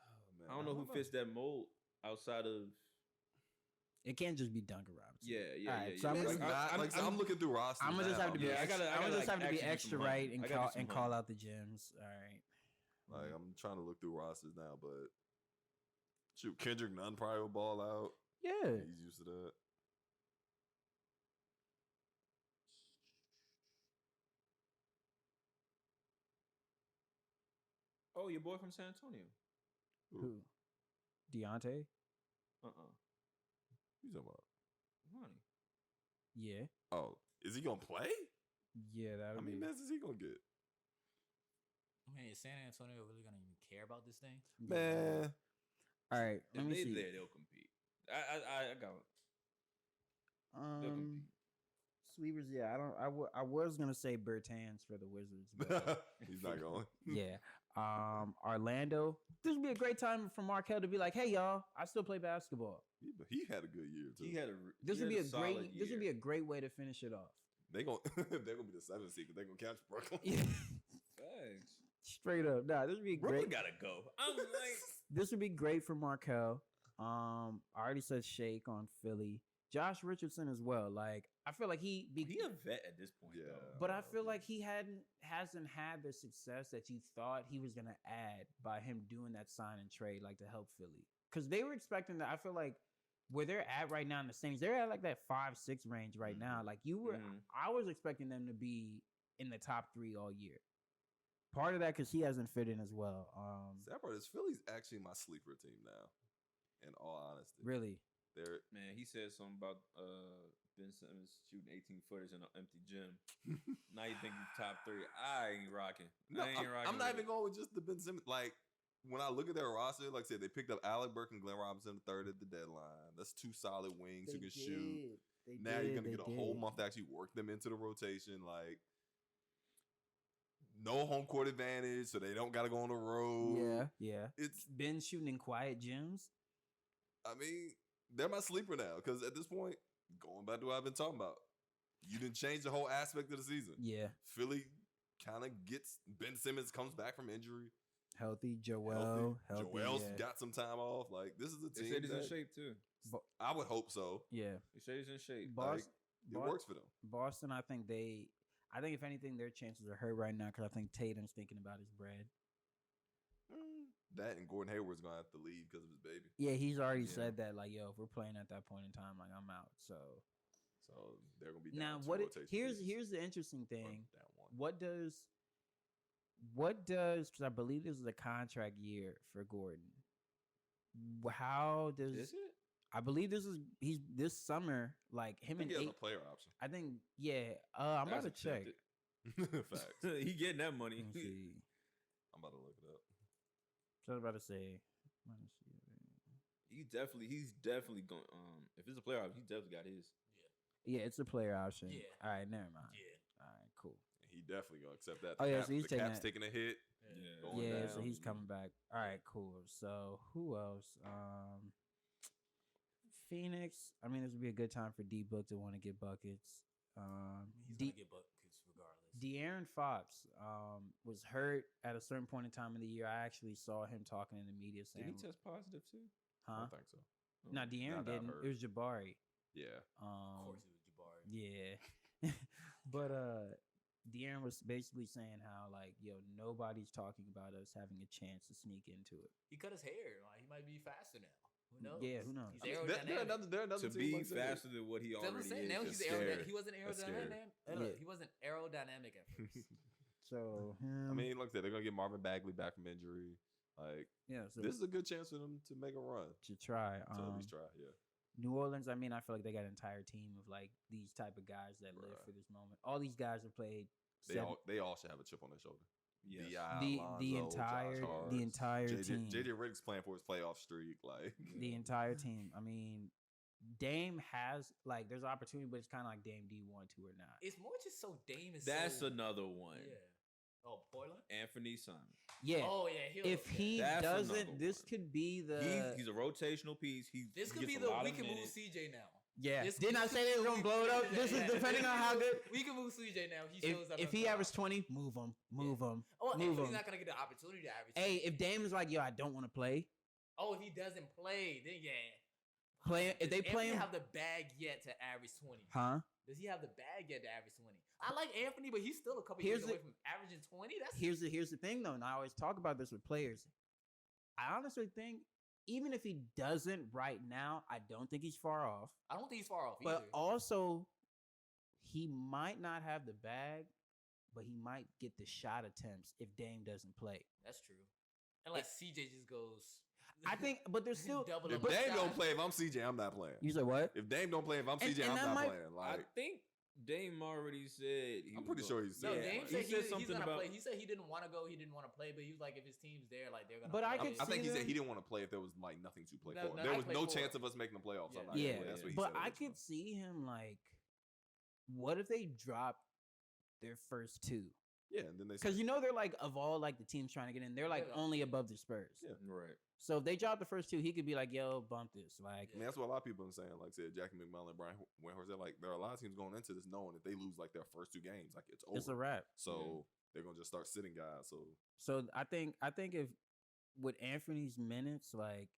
Oh, man, I don't know who fits that mold outside of. It can't just be Duncan Robinson. Yeah. Alright, yeah. so I'm It's gonna- not, I'm looking through rosters. I'm gonna just now. have to be. Yeah, I extra, gotta, I'm gonna just like, have to be actually do extra some right hunting. and I gotta call do some call hunting. out the gems. All right. Like I'm trying to look through rosters now, but shoot, Kendrick Nunn probably will ball out. Yeah. He's used to that. Oh, your boy from San Antonio. Who? Deontay? Who's talking about? Money. Yeah. Oh, is he gonna play? Yeah, that How would many be. minutes is he gonna get? I mean, is San Antonio really gonna even care about this thing? Man, All right. If Let me they see. there, they'll compete. I got it. They'll compete. Sweepers. Yeah, I was gonna say Bertans for the Wizards, but he's not going. yeah. Orlando. This would be a great time for Markel to be like, "Hey, y'all, I still play basketball." He had a good year too. He had a. This he would had be a solid great. This would be year. a great way to finish it off. They're gonna be the 7th seed because they're gonna catch Brooklyn. Thanks. Straight up. Nah, this would be Brooklyn great. gotta go. I'm like. This would be great for Markel. I already said Shake on Philly. Josh Richardson as well. Like, I feel like He a vet at this point, Yeah. though. but I feel like he hasn't had the success that you thought he was gonna add by him doing that sign and trade, like to help Philly. Because they were expecting that. I feel like where they're at right now in the Saints, they're at like that 5-6 range right now. Like you were, Mhm. I was expecting them to be in the top 3 all year. Part of that because he hasn't fit in as well. That part is Philly's actually my sleeper team now. In all honesty, Really, they're Man, he said something about Ben Simmons shooting 18 footers in an empty gym. Now you think you top 3. I ain't rocking. No, I'm not even going with just the Ben Simmons. Like, when I look at their roster, like I said, they picked up Alec Burke and Glenn Robinson III at the deadline. That's 2 solid wings who can shoot. Now you're going to get a whole month to actually work them into the rotation. Like, no home court advantage, so they don't got to go on the road. Yeah. It's been shooting in quiet gyms. I mean, they're my sleeper now because at this point, going back to what I've been talking about, you didn't change the whole aspect of the season. Yeah. Philly kind of gets Ben Simmons comes back from injury. Healthy. Joel's got some time off. Like, this is a team. They said he's in shape too. I would hope so. Yeah. They said he's in shape. It works for them. Boston, I think if anything, their chances are hurt right now because I think Tatum's thinking about his bread. That and Gordon Hayward's going to have to leave because of his baby. Yeah, he's already said that. Like, yo, if we're playing at that point in time, like, I'm out. So they're going to be now. down Here's the interesting thing. What does? Because I believe this is a contract year for Gordon. How does? Is it? I believe he's this summer. Like him and he has eight. a player option. I think. Yeah. I'm about to check. Facts. He getting that money. Let me see. I'm about to look it up. So I was about to say. He's definitely going. If it's a player option, he's definitely got his. Yeah, it's a player option. Yeah. All right, never mind. Yeah. All right, cool. He definitely gonna accept that. So he's the cap's taking a hit. Yeah, so he's coming back. All right, cool. So who else? Phoenix. I mean, this would be a good time for D Book to want to get buckets. He's gonna get buckets regardless. De'Aaron Fox was hurt at a certain point in time in the year. I actually saw him talking in the media saying, Did he test positive too? I don't think so. No, De'Aaron didn't. It was Jabari. Yeah. Of course it was Jabari. Yeah. But De'Aaron was basically saying how, like, yo, nobody's talking about us having a chance to sneak into it. He cut his hair. Like, he might be faster now. Who knows? Yeah, who knows? He's aerodynamic. They're another To team be faster than what he already is. Now is he's scary. he wasn't aerodynamic. He wasn't aerodynamic at first. So I mean, like I said, they're gonna get Marvin Bagley back from injury. Like, so this is a good chance for them to make a run. to try. To at least try, yeah. New Orleans, I mean, I feel like they got an entire team of like these type of guys that live for this moment. All these guys have played. They all should have a chip on their shoulder. Yes. The entire team. JJ Redick's playing for his playoff streak. Like the entire team. I mean, Dame has like there's opportunity, but it's kind of like Dame. Do you want to or not? It's more just so Dame is. That's another one. Yeah. Oh, Portland. Anthony Simon. Yeah. Oh yeah. If he doesn't, this could be the. He's a rotational piece. This could be the we can move CJ now. Yeah. Didn't I say they were gonna blow it up? This is depending on how good. We can move CJ now. He shows up. If he averages 20, move him. Oh, Anthony's not gonna get the opportunity to average. Hey, if Dame is like, yo, I don't want to play. Oh, if he doesn't play, then yeah. If they play him, have the bag yet to average 20? Huh? Does he have the bag yet to average 20? I like Anthony, but he's still a couple years away from averaging 20. Here's the thing though, and I always talk about this with players. I honestly think even if he doesn't right now, I don't think he's far off. I don't think he's far off either. But also, he might not have the bag, but he might get the shot attempts if Dame doesn't play. That's true. Unless CJ just goes. I think, but there's still. If Dame don't play, if I'm CJ, I'm not playing. You say what? If Dame don't play, if I'm CJ, I'm not playing. Like, I think Dame already said. I'm pretty sure he said. No, Dame said he's something gonna about. play. He said he didn't want to go. He didn't want to play, but he was like, if his team's there, like they're gonna. But play. I think he said he didn't want to play if there was like nothing to play for. There was no chance of us making the playoffs. Yeah, that's what he but said I could see him like, what if they drop their first two? Yeah, and then they because they're like of all like the teams trying to get in, they're like only above the Spurs. Yeah, right. So if they drop the first two, he could be like, "Yo, bump this." Like, I mean, that's what a lot of people are saying. Like said Jackie McMullen, Brian Windhorst. They're like, there are a lot of teams going into this knowing if they lose like their first two games, like it's over. It's a wrap. So they're gonna just start sitting guys. So I think if with Anthony's minutes, like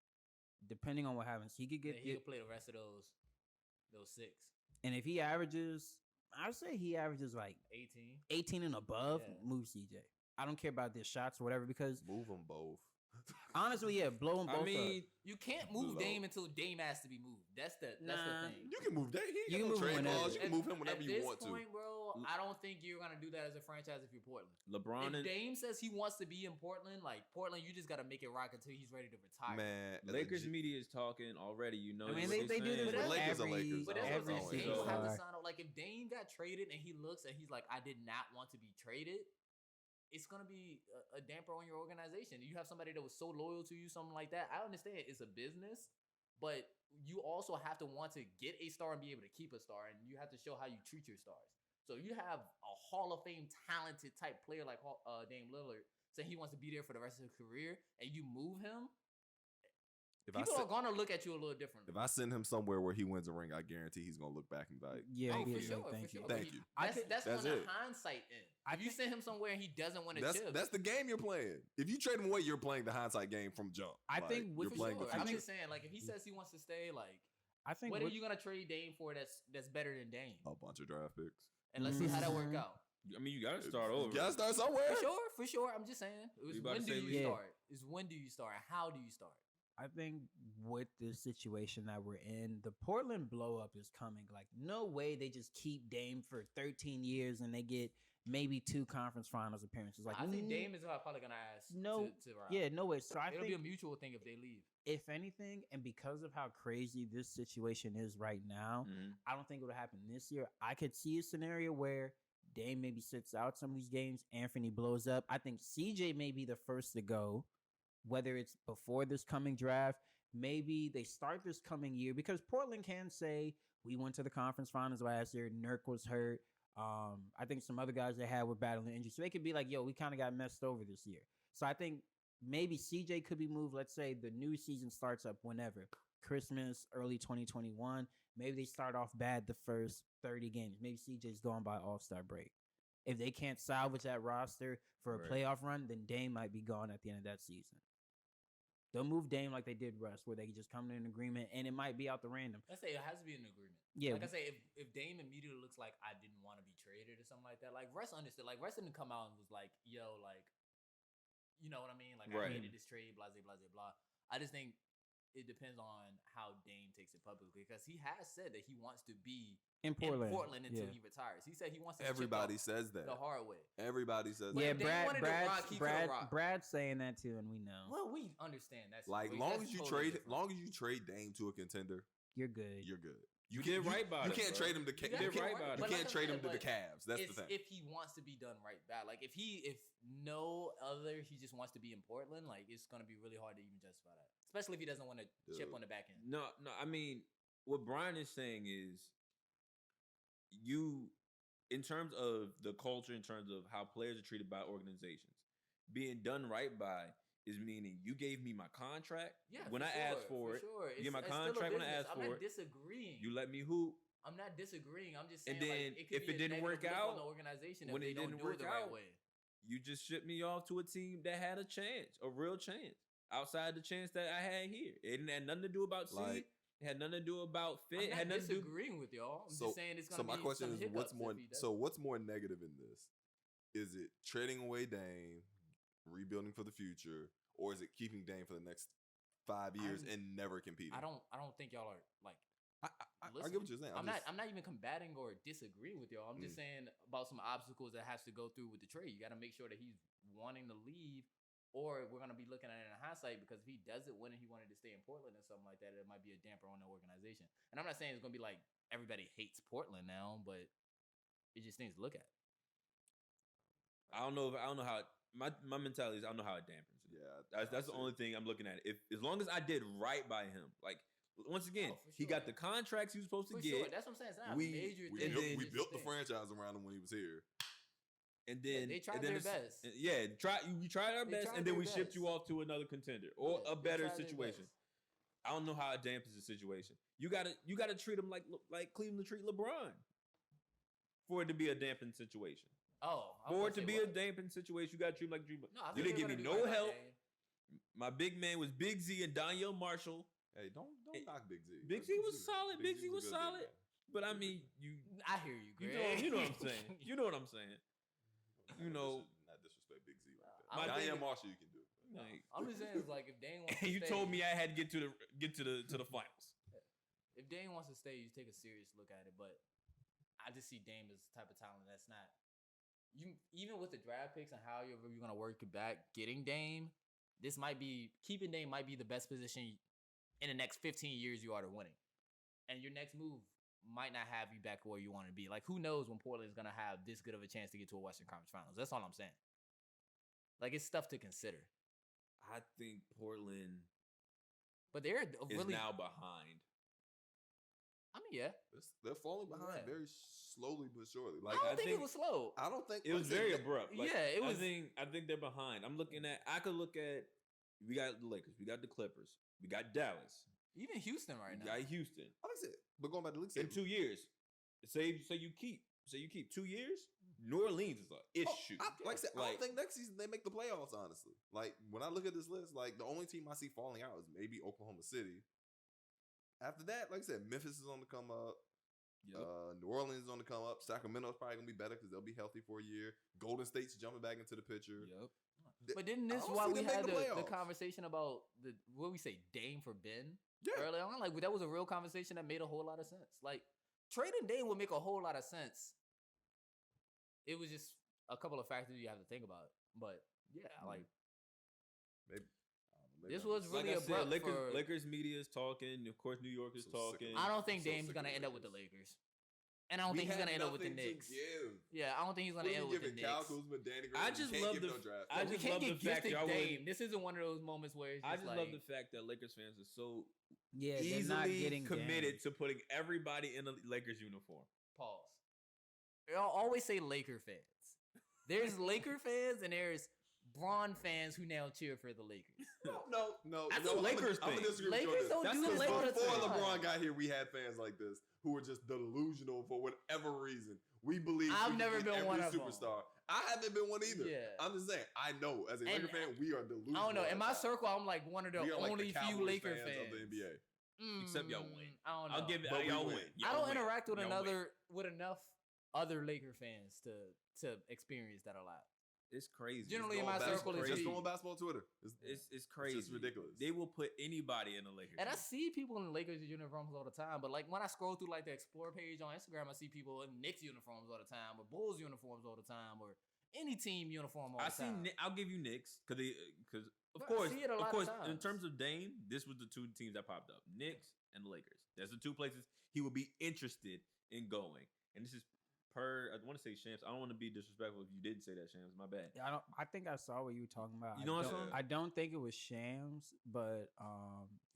depending on what happens, he could get. He could play the rest of those 6. And if he averages, I'd say he averages like 18 and above. Yeah. Move CJ. I don't care about their shots or whatever because move them both. Honestly, yeah, blow them both I mean, You can't move Blow. Dame until Dame has to be moved. That's the thing. You can move that. You can move him whenever. You can move him whenever you want At this point, bro, I don't think you're gonna do that as a franchise if you're Portland. LeBron If and Dame says he wants to be in Portland, like Portland, you just gotta make it rock until he's ready to retire. Man, Lakers media is talking already. You know, I mean, what they do saying. this But with Lakers are every, Lakers. But that's every what I'm saying. single Dame have to star. sign up. Like if Dame got traded and he looks and he's like, I did not want to be traded, it's gonna be a damper on your organization. You have somebody that was so loyal to you, something like that. I understand it's a business, but you also have to want to get a star and be able to keep a star, and you have to show how you treat your stars. So you have a Hall of Fame talented type player like Dame Lillard saying he wants to be there for the rest of his career, and you move him. People are gonna look at you a little differently. If I send him somewhere where he wins a ring, I guarantee he's gonna look back and be like, Yeah, Oh, yeah, for sure, thank for you. sure. Thank you. That's That's when the it. hindsight in. If you send him somewhere and he doesn't win a chip, that's the game you're playing. If you trade him away, you're playing the hindsight game from jump. I think you're with- playing sure. the I'm future. just saying, like if he says he wants to stay, like I think what are with- you gonna trade Dame for? That's better than Dame, A bunch of draft picks. and let's see how that work Mhm. out. I mean, you gotta start over. You gotta start somewhere. For sure. I'm just saying. It was You about when to do say you Lee? start? Is when do you start? How do you start? I think with the situation that we're in, the Portland blow up is coming. Like, no way they just keep Dame for 13 years and they get maybe 2 conference finals appearances. Like, I think Dame is probably gonna ask. No, to ride. yeah, no way. So I It'll be a think mutual thing if they leave. if anything, and because of how crazy this situation is right now, Mhm. I don't think it would happen this year. I could see a scenario where Dame maybe sits out some of these games. Anthony blows up. I think CJ may be the first to go, whether it's before this coming draft. Maybe they start this coming year because Portland can say we went to the conference finals last year. Nurk was hurt. I think some other guys they had were battling injuries. So they could be like, yo, we kind of got messed over this year. So I think maybe CJ could be moved. Let's say the new season starts up whenever. Christmas, early 2021. Maybe they start off bad the first 30 games. Maybe CJ's going by All-Star break. If they can't salvage that roster for a Right. playoff run, then Dame might be gone at the end of that season. They'll move Dame like they did Russ, where they can just come to an agreement, and it might be out the random. Let's say it has to be an agreement. Yeah, Like I say, if Dame immediately looks like I didn't want to be traded or something like that, like Russ understood. Like Russ didn't come out and was like, "Yo, like, you know what I mean? Like Right. I hated this trade, blah blah blah blah." I just think it depends on how Dame takes it publicly because he has said that he wants to be in Portland. in Portland until yeah. he retires. He said he wants to chip Everybody off says that. the hard way. Everybody says Yeah, that. Dame wanted to rock, he could've rocked. Brad's saying that too, and we know Well, we understand that. Like situation. long That's as you totally trade, different. long as you trade Dame to a contender, you're good. you're good. You did right by You it, can't bro. trade him to. You You gotta did get right can't, by it. you But can't like I trade him said, to the but Cavs. That's the it's thing. if he wants to be done right back. Like if no other, he just wants to be in Portland. Like it's gonna be really hard to even justify that, especially if he doesn't want to chip Dude. on the back end. No. I mean, what Brian is saying is, you, in terms of the culture, in terms of how players are treated by organizations, being done right by is meaning you gave me my contract. Yeah, when for I sure, asked for it, sure. you get my It's still a contract when I business. asked I'm for not it. disagreeing. You let me hoop. I'm not disagreeing. I'm just saying, And then like, it could if be it a didn't work negative look on out, the organization when if they it don't didn't do work it the right out, way. You just shipped me off to a team that had a chance, a real chance, outside the chance that I had here. It didn't have nothing to do about seed. Like- It had nothing to do about fit. I'm It not had nothing to do. disagreeing with y'all. I'm So, just saying it's gonna so my be question some is, hiccups what's more? if he does. So what's more negative in this? Is it trading away Dame, rebuilding for the future, or is it keeping Dame for the next 5 years and never competing? I don't think y'all are like. I get what you're saying. I'm not even combating or disagreeing with y'all. I'm just saying about some obstacles that has to go through with the trade. You got to make sure that he's wanting to leave, or we're gonna be looking at it in hindsight because if he does it when he wanted to stay in Portland or something like that, it might be a damper on the organization. And I'm not saying it's gonna be like everybody hates Portland now, but it just things to look at. I don't know how my mentality is. I don't know how it dampens it. Yeah, That's the only thing I'm looking at. If as long as I did right by him, like once again, for he got sure. the contracts he was supposed to For get. sure, that's what I'm saying. It's not we- a major we thing. and then- built the franchise around him when he was here. And then they tried and then their it's- best. Yeah, we tried our They best, tried and then their we shipped you best. off to another contender or Yeah, a they better tried their situation. best. I don't know how it dampens the situation. You gotta treat him like Cleveland treat LeBron for it to be a dampened situation. Oh, I was For gonna it to say be what? a dampened situation, you gotta treat him like Dream. No, I You think didn't they're give me gonna do no right by help. Dame. My big man was Big Z and Danielle Marshall. Hey, don't knock Big Z. Big Z was solid. Big Z a was good solid. man. But I mean, I hear you, Greg. you know what I'm saying. You know what I'm saying. You know, Not disrespect Big Z like My that. thing- Diane Marshall, you can do. Like, I'm just saying, it's like if Dame wants to you stay, told me I had to get to the finals. if Dame wants to stay, you take a serious look at it. But I just see Dame as the type of talent that's not. You even with the draft picks and how you're gonna work it back, getting Dame, keeping Dame might be the best position in the next 15 years you are to winning. And your next move might not have you back where you want to be. Like, who knows when Portland is going to have this good of a chance to get to a Western Conference Finals. That's all I'm saying. Like, it's stuff to consider. I think Portland But they're is really now behind. I mean, yeah. They're falling behind very slowly but surely. Like I don't think it was slow. I don't think It was very abrupt. Like, yeah, it was. I think they're behind. I could look at. We got the Lakers. We got the Clippers. We got Dallas. Even Houston right We now. got Houston. Like I said, but going back to the league, In 2 years. Say you keep 2 years. New Orleans is an issue. Like I said, I don't think next season they make the playoffs. Honestly, like when I look at this list, like the only team I see falling out is maybe Oklahoma City. After that, like I said, Memphis is on the come up. Yep. New Orleans is on the come up. Sacramento's probably gonna be better because they'll be healthy for a year. Golden State's jumping back into the picture. Yep. But didn't this why we had the conversation about what we say Dame for Ben early on? Like that was a real conversation that made a whole lot of sense. Like trading Dame would make a whole lot of sense. It was just a couple of factors you have to think about. But yeah, like maybe this was really like I said, abrupt. Lakers media is talking. Of course, New York is talking. I don't think Dame's gonna end up with the Lakers. And I don't think he's gonna end up with the Knicks. Yeah, I don't think he's gonna end up with the Knicks. I just love the fact y'all Dame. This isn't one of those moments where it's just I just love the fact that Lakers fans are so they're not getting committed to putting everybody in a Lakers uniform. Pause. I'll always say Laker fans. There's Laker fans and there's Bron fans who now cheer for the Lakers. No. That's a Lakers thing. Lakers don't do it all the Before time. LeBron got here, we had fans like this who were just delusional for whatever reason. We believe I've never been one of superstar. I haven't been one either. Yeah. I'm just saying. I know as a Laker fan, we are delusional. I don't know. In my circle, I'm like one of the only few Laker fans of the NBA. Except y'all win. I don't know. I'll give it. Y'all win. I don't interact with enough other Laker fans to experience that a lot. It's crazy. Generally, in my circle, it's just on basketball Twitter. It's crazy. It's just ridiculous. They will put anybody in the Lakers. And I see people in Lakers uniforms all the time, but like when I scroll through like the Explore page on Instagram, I see people in Knicks uniforms all the time, or Bulls uniforms all the time, or any team uniform all the time. I'll give you Knicks because of But course, I see it a lot of times. in terms of Dame, this was the two teams that popped up: Knicks and the Lakers. That's the two places he would be interested in going, and this is. I want to say Shams. I don't want to be disrespectful if you didn't say that, Shams. My bad. I think I saw what you were talking about. You know what I'm saying? I don't think it was Shams, but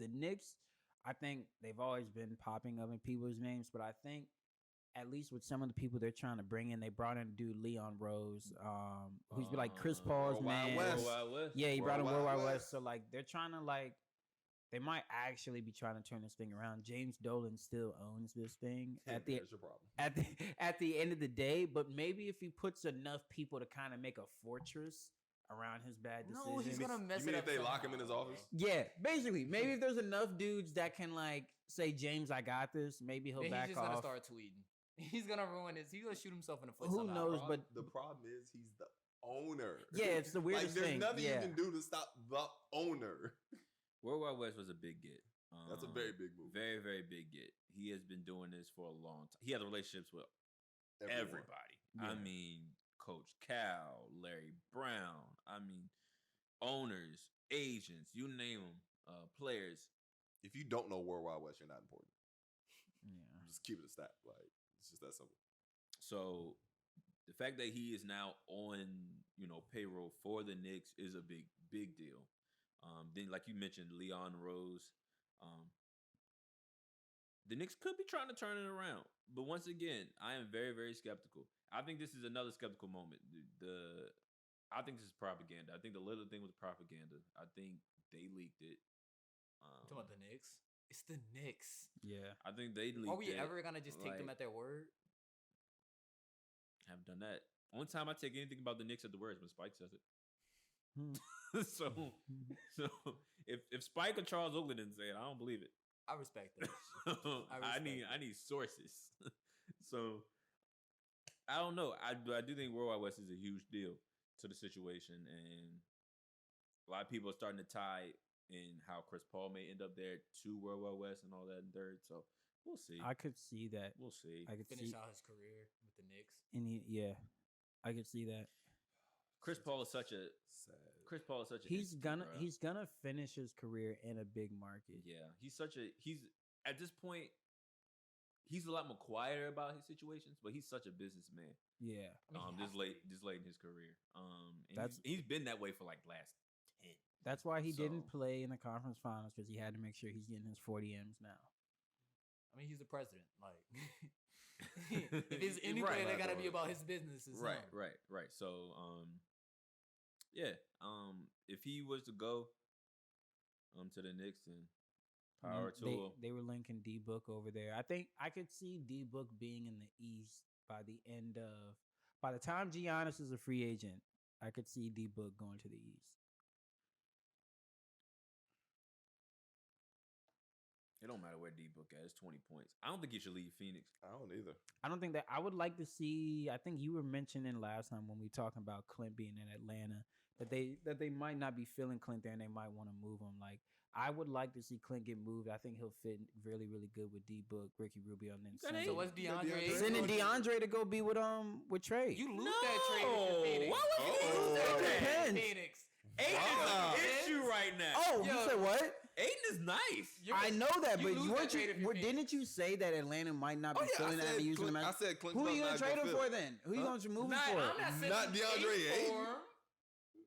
the Knicks, I think they've always been popping up in people's names, but I think at least with some of the people they're trying to bring in, they brought in a dude, Leon Rose, who's been like Chris Paul's man. West. Yeah, he brought in World Wide West. So like they're trying to they might actually be trying to turn this thing around. James Dolan still owns this thing That's your problem. at the end of the day, but maybe if he puts enough people to kind of make a fortress around his bad decisions. No, he's gonna mess You mean it if up. they lock him in his office? Yeah, basically. Maybe if there's enough dudes that can like say, James, I got this, maybe he'll Then back he's just off. gonna start tweeting. He's gonna ruin this. He's gonna shoot himself in the foot. Who somehow. knows? But The problem is he's the owner. yeah, it's the weirdest there's thing. nothing Yeah. you can do to stop the owner. World Wide West was a big get. That's a very big move. Very, very big get. He has been doing this for a long time. He has relationships with everybody. Yeah. I mean, Coach Cal, Larry Brown. I mean, owners, agents, you name them, players. If you don't know World Wide West, you're not important. Yeah. Just keep it a stat. Like it's just that simple. So the fact that he is now on, payroll for the Knicks is a big, big deal. Then, like you mentioned, Leon Rose. The Knicks could be trying to turn it around, but once again, I am very, very skeptical. I think this is another skeptical moment. I think this is propaganda. I think the little thing was propaganda. I think they leaked it. Talking about the Knicks. It's the Knicks. Yeah. I think they leaked it. Are we ever gonna just take them at their word? Haven't done that. Only time I take anything about the Knicks at the word is when Spike says it. so if Spike or Charles Oakley didn't say it, I don't believe it. I respect that. I need sources. So I don't know. I do think World Wide West is a huge deal to the situation, and a lot of people are starting to tie in how Chris Paul may end up there to World Wide West and all that in third. So we'll see. I could see that. We'll see. I could Finish see. out his career with the Knicks. Yeah, I could see that. Chris Paul is such a Sad. He's gonna bro. he's gonna finish his career in a big market. Yeah, he's at this point, he's a lot more quieter about his situations, but he's such a businessman. Yeah, I mean, This late in his career. And That's- he's been that way for like last 10. that's why he didn't So- play in the conference finals because he had to make sure he's getting his 40 M's now. I mean, he's the president. Like, if there's any player that got to be about his business, it's Right, him. right. So, yeah. If he was to go, to the Knicks, then power to him. They were linking D Book over there. I think I could see D Book being in the East by the time Giannis is a free agent. I could see D Book going to the East. It don't matter where D Book at. It's 20 points. I don't think he should leave Phoenix. I don't either. I don't think that I would like to see. I think you were mentioning last time when we talking about Clint being in Atlanta that they might not be feeling Clint there and they might want to move him. Like I would like to see Clint get moved. I think he'll fit really really good with D Book, Ricky Rubio, and then got sending- So what's DeAndre? DeAndre. sending DeAndre to go be with Trey. You lose that trade if you're Phoenix. Why would you Uh-oh. lose that It trade? depends. Phoenix. Ayton is Wow. an issue right now. Oh, Yo. you said what? Ayton is nice. I know that, you but lose you that weren't trade if you're didn't you say that Atlanta might not be Oh yeah, feeling that and be using him as? I said Clint. Who are you gonna gonna trade him for then? Who are you Huh? gonna move him Not- for? I'm not sending Not DeAndre Ayton. for him.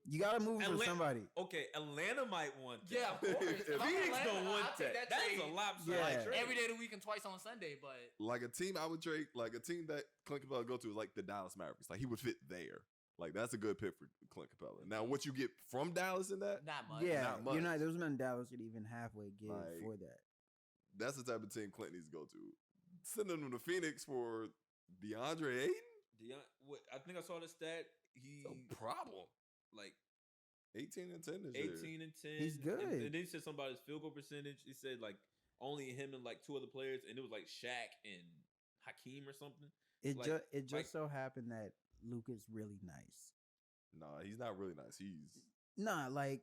You gotta move him for Atlanta- somebody. Okay, Atlanta might want that. Yeah, of course. If I'm Phoenix Atlanta, don't want I'll take that. that That's trade a lopsided Yeah. trade. every day of the week and twice on Sunday. But Like a team I would trade, like a team that Clint Capella would go to, is like the Dallas Mavericks. Like he would fit there. Like that's a good pick for Clint Capella. Now, what you get from Dallas in that, not much. Yeah, not much. you're not. There's none Dallas could even halfway give Like, for that. that's the type of team Clint needs to go to. Sending him to Phoenix for DeAndre Ayton, I think I saw the stat. He it's a problem. like 18 and 10 this year. 18 and 10. He's good. And then he said something about his field goal percentage. He said like only him and like two other players, and it was like Shaq and Hakeem or something. It like- just like- so happened that Luka's really nice. Nah, he's not really nice. He's Nah, like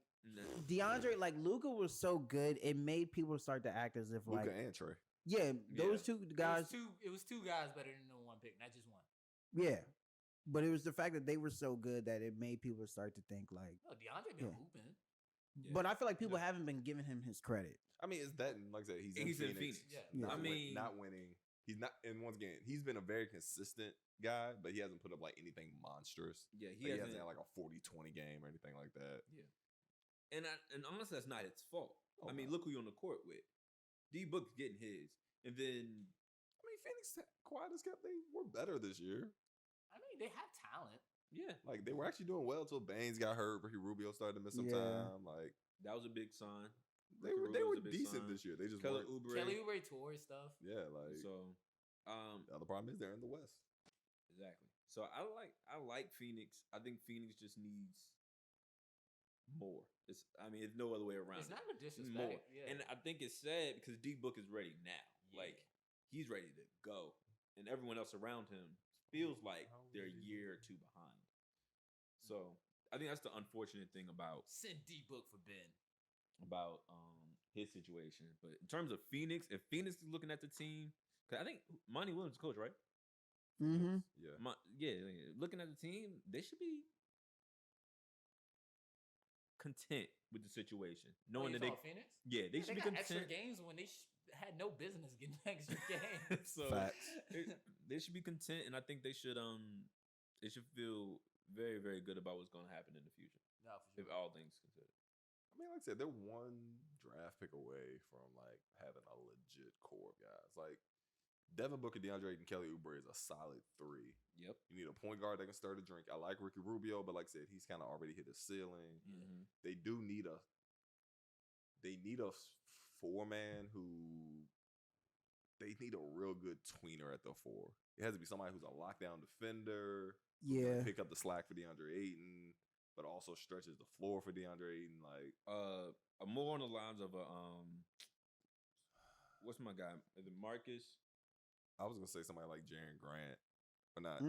DeAndre, like Luka was so good, it made people start to act as if like, Luka and Trey. yeah, those two guys, It was two guys better than the one pick, not just one. yeah. But it was the fact that they were so good that it made people start to think like. No, DeAndre been Yeah. hooping. Yeah. But I feel like people Yeah. haven't been giving him his credit. I mean, it's that, and like I said, he's in Phoenix. Yeah. Yeah. Not I mean- not winning. He's not, and once again, he's been a very consistent guy, but he hasn't put up like anything monstrous. Yeah, He hasn't had like a 40-20 game or anything like that. and honestly, that's not its fault. Oh, I mean, no. look who you on the court with. D Book's getting his, and then I mean, Phoenix, quiet as kept, they were better this year. I mean, they have talent. yeah, Like they were actually doing well until Baines got hurt. Ricky Rubio started to miss some Yeah. time. Like that was a big sign. they Ricky were Rubio was a big decent sign. this year. They just Kelly weren't. Oubre. Kelly Oubre tour stuff. Yeah, like So, the other problem is they're in the West. exactly. So I like Phoenix. I think Phoenix just needs more. It's no other way around. It's it. not a disrespect. More. Yeah. And I think it's sad because D Book is ready now. Yeah. Like he's ready to go, and everyone else around him feels like they're a year or two behind. So I think that's the unfortunate thing about Send D Book for Ben. his situation. But in terms of Phoenix, if Phoenix is looking at the team, because I think Monty Williams is coach, right? Mm-hmm. Yeah. Looking at the team, they should be content with the situation, knowing that they Phoenix? they should be got extra content. games when they had no business getting extra games. So Facts. they should be content, and I think they should feel very, very good about what's going to happen in the future, No, for if sure. all things considered. I mean, like I said, they're one draft pick away from like having a legit core of guys. Like Devin Booker, DeAndre Ayton, Kelly Oubre is a solid 3. Yep. You need a point guard that can stir the drink. I like Ricky Rubio, but like I said, he's kind of already hit his ceiling. Mm-hmm. They do need a 4-man who they need a real good tweener at the 4. It has to be somebody who's a lockdown defender, Yeah. pick up the slack for DeAndre Ayton, but also stretches the floor for DeAndre Ayton. Like More on the lines of what's my guy? Is it Marcus? I was gonna say somebody like Jaren Grant, but not.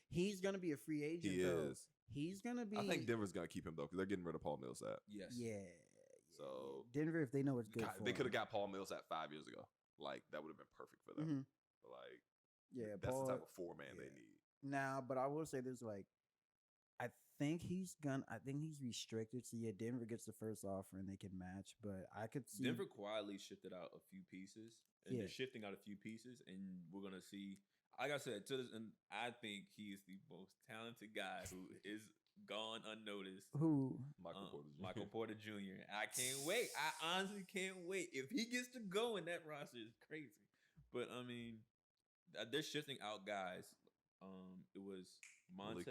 He's gonna be a free agent. He though. is. He's gonna be. I think Denver's gonna keep him though because they're getting rid of Paul Millsap. Yes. Yeah. So Denver, if they know what's good God, for they could him. have got Paul Millsap 5 years ago. Like that would have been perfect for them. Mhm. But like, Yeah, that's Paul, the type of 4-man they yeah. need. Now, but I will say this: like, I think he's restricted. So yeah, Denver gets the first offer and they can match. But I could see Denver quietly shifted out a few pieces, and Yeah. they're shifting out a few pieces, and we're gonna see. Like I said, and I think he is the most talented guy who is gone unnoticed. who. Michael Porter Jr. Michael Porter Jr. I can't wait. I honestly can't wait. If he gets to go in that roster, is crazy. But I mean, they're shifting out guys. It was Malik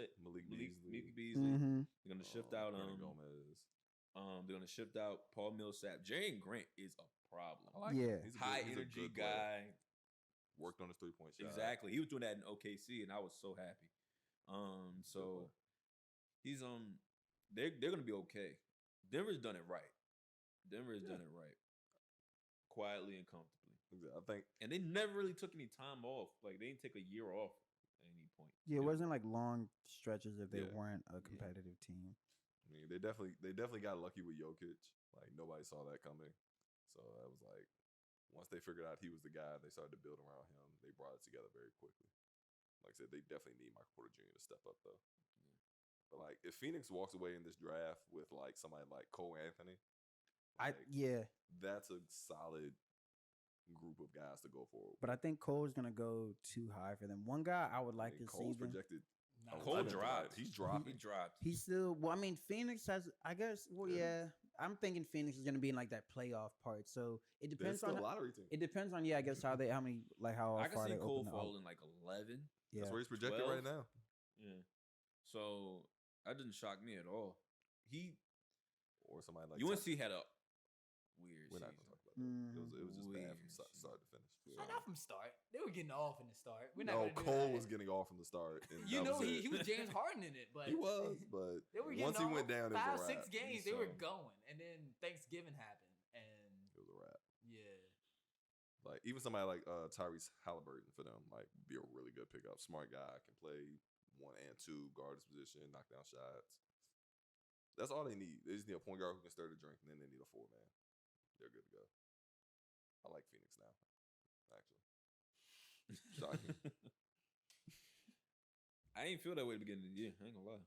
Beasley. Beasley. Mm-hmm. They're gonna shift out. Brandon Gomez. They're gonna shift out Paul Millsap. Jaren Grant is a problem. I like Yeah. him. He's a High he's a energy good player. guy. Worked on his 3-point shot. Exactly. He was doing that in OKC, and I was so happy. So he's they're gonna be okay. Denver's done it right. Denver's done it right. Quietly and comfortably. I think And they never really took any time off. Like they didn't take a year off at any point. Yeah, it wasn't like long stretches if they Yeah. weren't a competitive team. I mean, they definitely got lucky with Jokic. Like nobody saw that coming. So that was like once they figured out he was the guy, they started to build around him. They brought it together very quickly. Like I said, they definitely need Michael Porter Jr. to step up though. But like if Phoenix walks away in this draft with like somebody like Cole Anthony, like, that's a solid group of guys to go forward. But I think Cole's gonna go too high for them. One guy I would like to see Cole's them. projected. Cole 11 dropped. He's dropping. He dropped. He's still. Well, I mean, Phoenix has. I guess. Well, yeah. I'm thinking Phoenix is gonna be in like that playoff part. So it There's depends still on. a lottery team. It depends on. Yeah, I guess how many how I can far see they Cole open up. falling like 11. Yeah. That's where he's projected 12. right now. Yeah. So that didn't shock me at all. Or somebody like UNC had a weird We're not season. gonna talk about that. It was just bad from Weird start to finish. Not from start. They were getting off in the start. We're not No, gonna do Cole that. was getting off from the start. And You that know, was he it. was James Harden in it, but He was, but they were once he getting went off. down, it was a 5-6 wrap. games, they were going, and then Thanksgiving happened, and It was a wrap. yeah, Like even somebody like Tyrese Halliburton for them, like be a really good pickup. Smart guy, can play 1 and 2, guard his position, knock down shots. That's all they need. They just need a point guard who can stir the drink, and then they need a 4-man. They're good to go. I like Phoenix now, actually. Shocking. I ain't feel that way at the beginning of the year. I ain't gonna lie.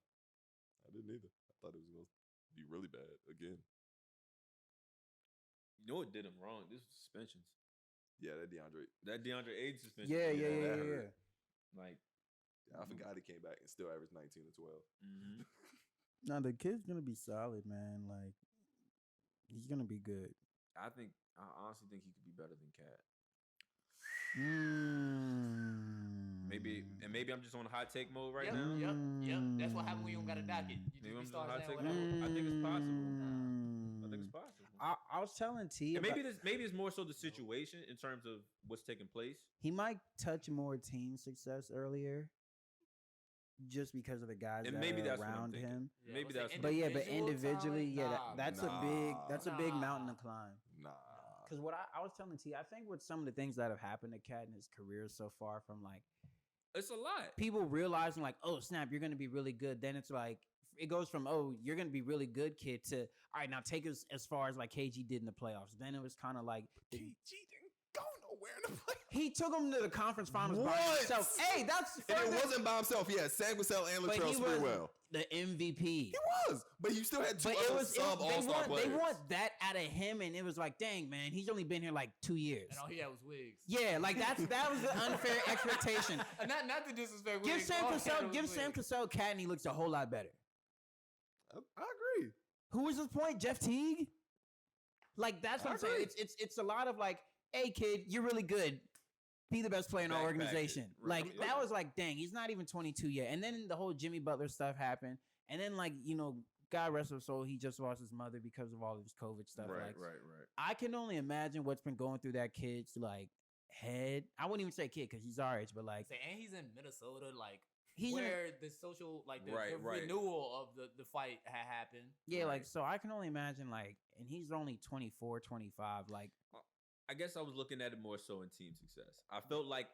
I didn't either. I thought it was going to be really bad again. You know what did him wrong? This was suspensions. Yeah, that Deandre Ayton suspension. Yeah. that hurt. Like, I forgot he came back and still averaged 19 and 12. mm-hmm. No, the kid's gonna be solid, man. Like he's gonna be good. I honestly think he could be better than Cat. Maybe I'm just on hot take mode right yep, now. yep. That's what happened when you don't got a docket. You Maybe I'm just just on start hot saying take whatever. mode. I think it's possible. Mm. I think it's possible. I was telling T, And about- maybe it's more so the situation in terms of what's taking place. he might touch more team success earlier, just because of the guys And that maybe are that's what I'm around thinking. him. Yeah, Maybe let's say that's- But yeah, but individual individually, talent, yeah, that's a big Nah. mountain to climb. Nah. Because what I was telling T, I think with some of the things that have happened to Cat in his career so far, from like It's a lot. people realizing like, oh snap, you're gonna be really good. Then it's like it goes from you're gonna be really good, kid, to all right, now take us as far as like KG did in the playoffs. Then it was kind of like KG didn't go nowhere in the playoffs. he took him to the conference finals by What? himself. Hey, that's And further- it wasn't by himself. He had Sam Cassell and but Latrell he was Sprewell. the MVP. He was, but you still had two But other sub all-star players. they want that out of him, and it was like, dang man, he's only been here like 2 years. And all he had was wigs. Yeah, like that was the unfair expectation. Not to disrespect Give wigs. Sam all he had Cassell, was give wigs. Sam Cassell Cat, and he looks a whole lot better. I agree. Who was his point? Jeff Teague? Like that's what I I'm saying. agree. It's a lot of like, hey kid, you're really good. Be the best player in our Backpack organization. it. Like Right. that was like, dang, he's not even 22 yet. And then the whole Jimmy Butler stuff happened. And then like, God rest his soul, he just lost his mother because of all of his COVID stuff. Right. Like, Right. I can only imagine what's been going through that kid's like head. I wouldn't even say kid because he's our age, but like And he's in Minnesota, like he's in a- where the social, like the Right. renewal of the fight had happened. yeah, like so I can only imagine like, and he's only 24, 25. Like I guess I was looking at it more so in team success. I felt like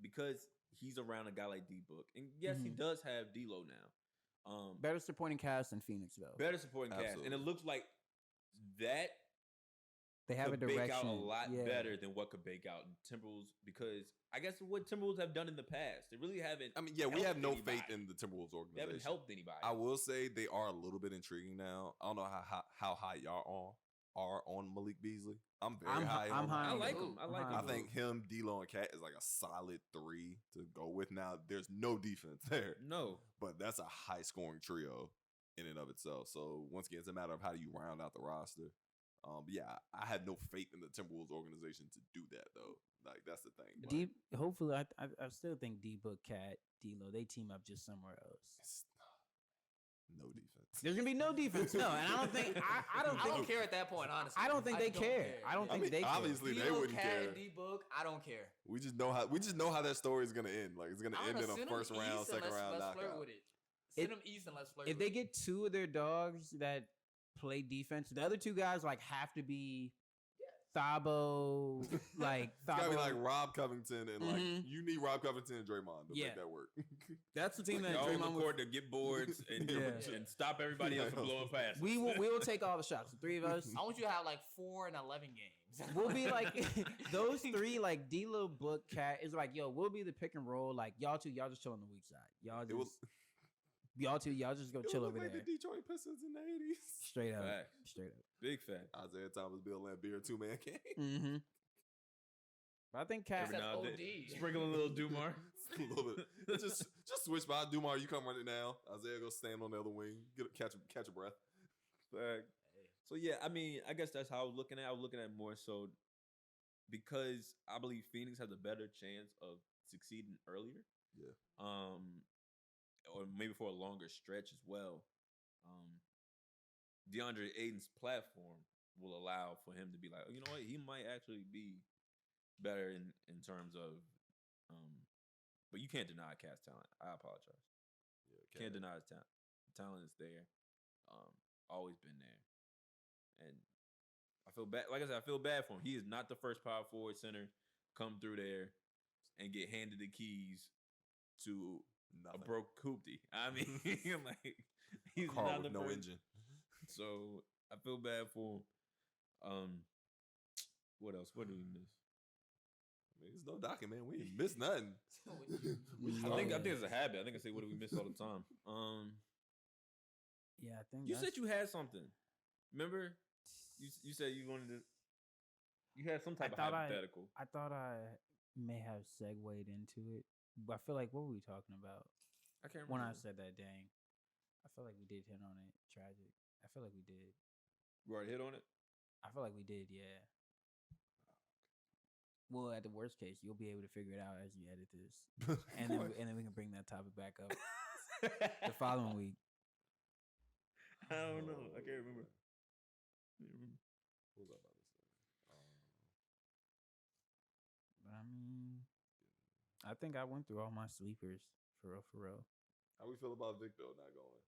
because he's around a guy like D Book, and yes, he Mhm. does have D'Lo now. Better supporting cast than Phoenix though. Better supporting cast, and it looks like that they have a could bake direction out a lot better than what could bake out in Timberwolves, because I guess what Timberwolves have done in the past, they really haven't. I mean, we have no faith in the Timberwolves organization. They haven't helped anybody. I will say they are a little bit intriguing now. I don't know how high y'all are on Malik Beasley. I'm very high on him. I like him. I think him, D'Lo, and Cat is like a solid 3 to go with. Now, there's no defense there. No. But that's a high-scoring trio in and of itself. So, once again, it's a matter of how do you round out the roster. But yeah, I had no faith in the Timberwolves organization to do that, though. Like, that's the thing. Hopefully, I still think D-Book, Cat, D'Lo, they team up just somewhere else. No defense. There's gonna be no defense. No, and I don't think I don't care at that point. Honestly, I don't think they care. I don't think they care. Obviously, they wouldn't care. D-Book, I don't care. We just know how that story is gonna end. Like, it's gonna end in a first round, second round knockout. Send them east and let's flirt. If they get 2 of their dogs that play defense, the other 2 guys like have to be Thabo, like Thabo. It's gotta be like Rob Covington and like you need Rob Covington and Draymond to make that work. That's the team that Draymond would to get boards and stop everybody else from blowing past. We will take all the shots. The 3 of us. I want you to have like 4 and 11 games. We'll be like those 3, like D-Lo, Book, Cat is like, yo, we'll be the pick and roll. Like y'all just chill on the weak side. Y'all just go chill over like there. The Detroit Pistons in the 80s. Straight up. Big fact. Isaiah Thomas, Bill Laimbeer, 2-man game. Mm-hmm. But I think Cat sprinkle a little Dumar. A little bit. Just switch by Dumar. You come running now. Isaiah go stand on the other wing. Catch a breath. So yeah, I mean, I guess that's how I was looking at. I was looking at more so because I believe Phoenix has a better chance of succeeding earlier. Yeah. Or maybe for a longer stretch as well. Deandre Ayton's platform will allow for him to be like, you know what, he might actually be better in terms of, but you can't deny Cat's talent. I apologize. Yeah, can't deny his talent. Talent is there. Always been there. And I feel bad. Like I said, I feel bad for him. He is not the first power forward center come through there and get handed the keys to a broke hoopty. I mean, like he's car not with the no first. engine. So I feel bad for him. What else? What did we miss? I mean, there's no docket, man. We ain't missed nothing. I think it's a habit. I think I say, what do we miss all the time? Yeah, I think you said you had something. Remember? You said you wanted to. You had some type of hypothetical. I thought I may have segued into it, but I feel like, what were we talking about? I can't remember. When I said that, dang. I feel like we did hit on it. Tragic. I feel like we did. We already hit on it? I feel like we did, yeah. Well, at the worst case, you'll be able to figure it out as you edit this. and then we can bring that topic back up the following week. I don't know. I can't remember. What was I about to say? I mean, I think I went through all my sleepers, for real. How we feel about Vic, though, not going?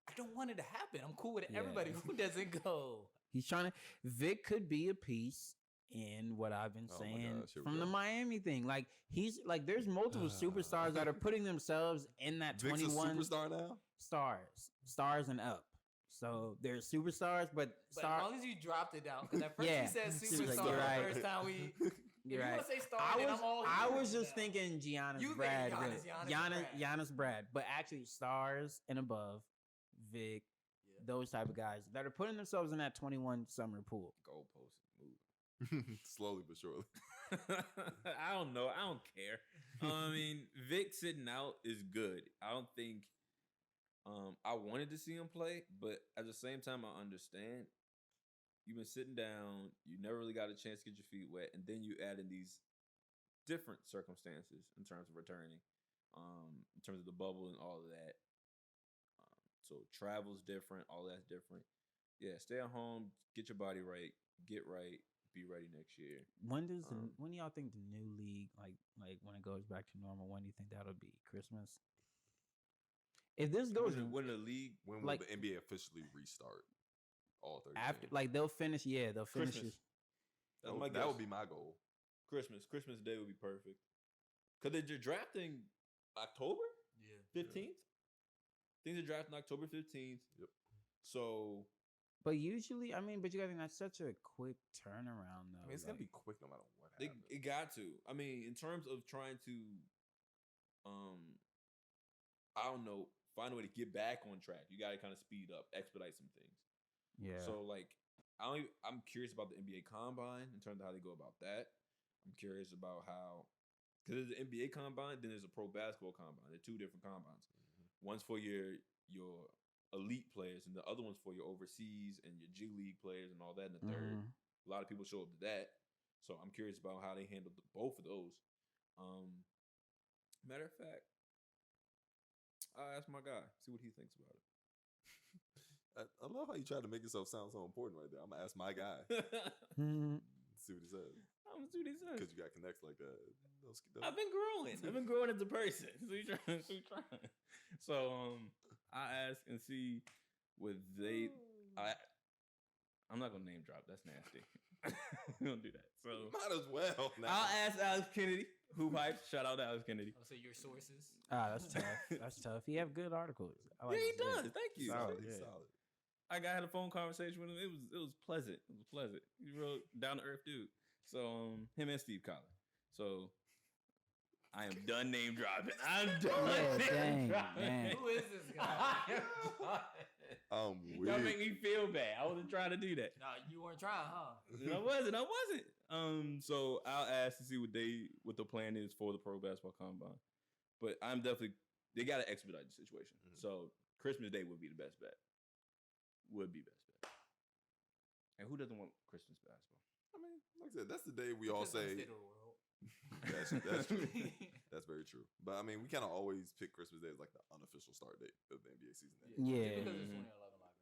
I don't want it to happen. I'm cool with everybody who doesn't go. He's trying to. Vic could be a piece in what I've been saying from the Miami thing. Like he's like, there's multiple superstars that are putting themselves in that Vic's 21 a superstar now. Stars and up. So there's superstars, but as long as you dropped it down, because at first you said superstar the first time we. If you want to say star, I was just thinking Giannis Brad. Giannis Brad. But actually stars and above, Vic, those type of guys that are putting themselves in that 21 summer pool. Goalpost move. Slowly but surely. I don't know. I don't care. I mean, Vic sitting out is good. I don't think I wanted to see him play, but at the same time, I understand. You've been sitting down. You never really got a chance to get your feet wet, and then you add in these different circumstances in terms of returning, in terms of the bubble and all of that. So travel's different. All that's different. Yeah, stay at home. Get your body right. Get right. Be ready next year. When do y'all think the new league, like when it goes back to normal, when do you think that'll be? Christmas? If this goes when the league, when will the NBA officially restart? All 30 after games? like they'll finish Christmas. That would be my goal. Christmas Day would be perfect. Cause they're drafting October 15th. Things are drafting October 15th. Yep. So, But usually, I mean, but you gotta think that's such a quick turnaround, though. I mean, it's gonna be quick no matter what happens. it got to. I mean, in terms of trying to, I don't know, find a way to get back on track. You got to kind of speed up, expedite some things. Yeah. So, like, I'm curious about the NBA Combine in terms of how they go about that. I'm curious about how, because there's the NBA Combine, then there's a Pro Basketball Combine. They're two different combines. One's for your elite players, and the other one's for your overseas and your G League players and all that. And the third, a lot of people show up to that. So I'm curious about how they handle both of those. Matter of fact, I'll ask my guy, see what he thinks about it. I love how you try to make yourself sound so important right there. I'm gonna ask my guy. See what he says. I'm gonna see what he says. Because you got connects like that. I've been growing. I've been growing as a person. So you trying. So I ask and see what they. I'm not gonna name drop. That's nasty. We don't do that. So might as well. Now. I'll ask Alex Kennedy, Hoop Hype. Shout out to Alex Kennedy. I'll say your sources. That's tough. That's tough. He have good articles. Yeah, he does. Thank you. Solid. He's Yeah. solid. I had a phone conversation with him. It was pleasant. It was pleasant. He's a real down to earth dude. So him and Steve Collins. So I am done name dropping. I'm done. Dang, dropping. man. Who is this guy? I'm Y'all weird. make me feel bad. I wasn't trying to do that. No, you weren't trying, huh? I wasn't. So I'll ask to see what the plan is for the Pro Basketball Combine. But I'm definitely, they got to expedite the situation. So Christmas Day would be the best bet. Would be best bet. And who doesn't want Christmas basketball? I mean, like I said, that's the day we all say. State of the world. That's true. That's very true. But I mean, we kind of always pick Christmas Day as like the unofficial start date of the NBA season. Yeah. Because it's 2011 lockout.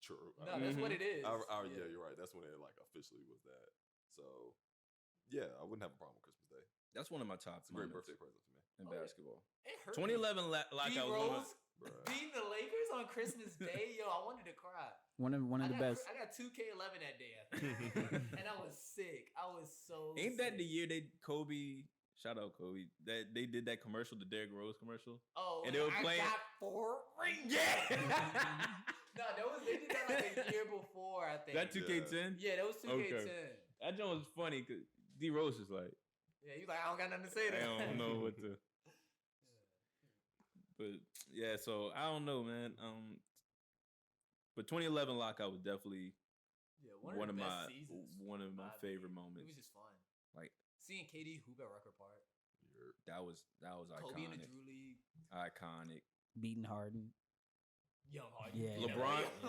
True. No, that's what it is. Yeah, you're right. That's when it like officially was that. So, yeah, I wouldn't have a problem with Christmas Day. That's one of my top It's a great moments birthday present to me. in Oh, yeah. basketball. It hurt. 2011 lockout was one of Bruh. Beating the Lakers on Christmas Day, yo, I wanted to cry. One of the best. I got 2K11 that day, I think. And I was sick. I was so Ain't that sick. the year Kobe, shout out Kobe, that they did that commercial, the Derrick Rose commercial? Oh, and they were playing. I got 4 rings. Yeah. No, they did that like a year before, I think. That 2K10? Yeah, that was 2K10. Okay. That joint was funny because D Rose is like, Yeah, he's like, I don't got nothing to say to I that. don't know what to. But yeah, so I don't know, man. But 2011 lockout was definitely Yeah, one of the my best seasons, one of my my favorite opinion. moments. It was just fun. Like Seeing KD hoop at record part. that was Kobe in the iconic. Drew League. Iconic. Beating Harden. Young Harden. Yeah.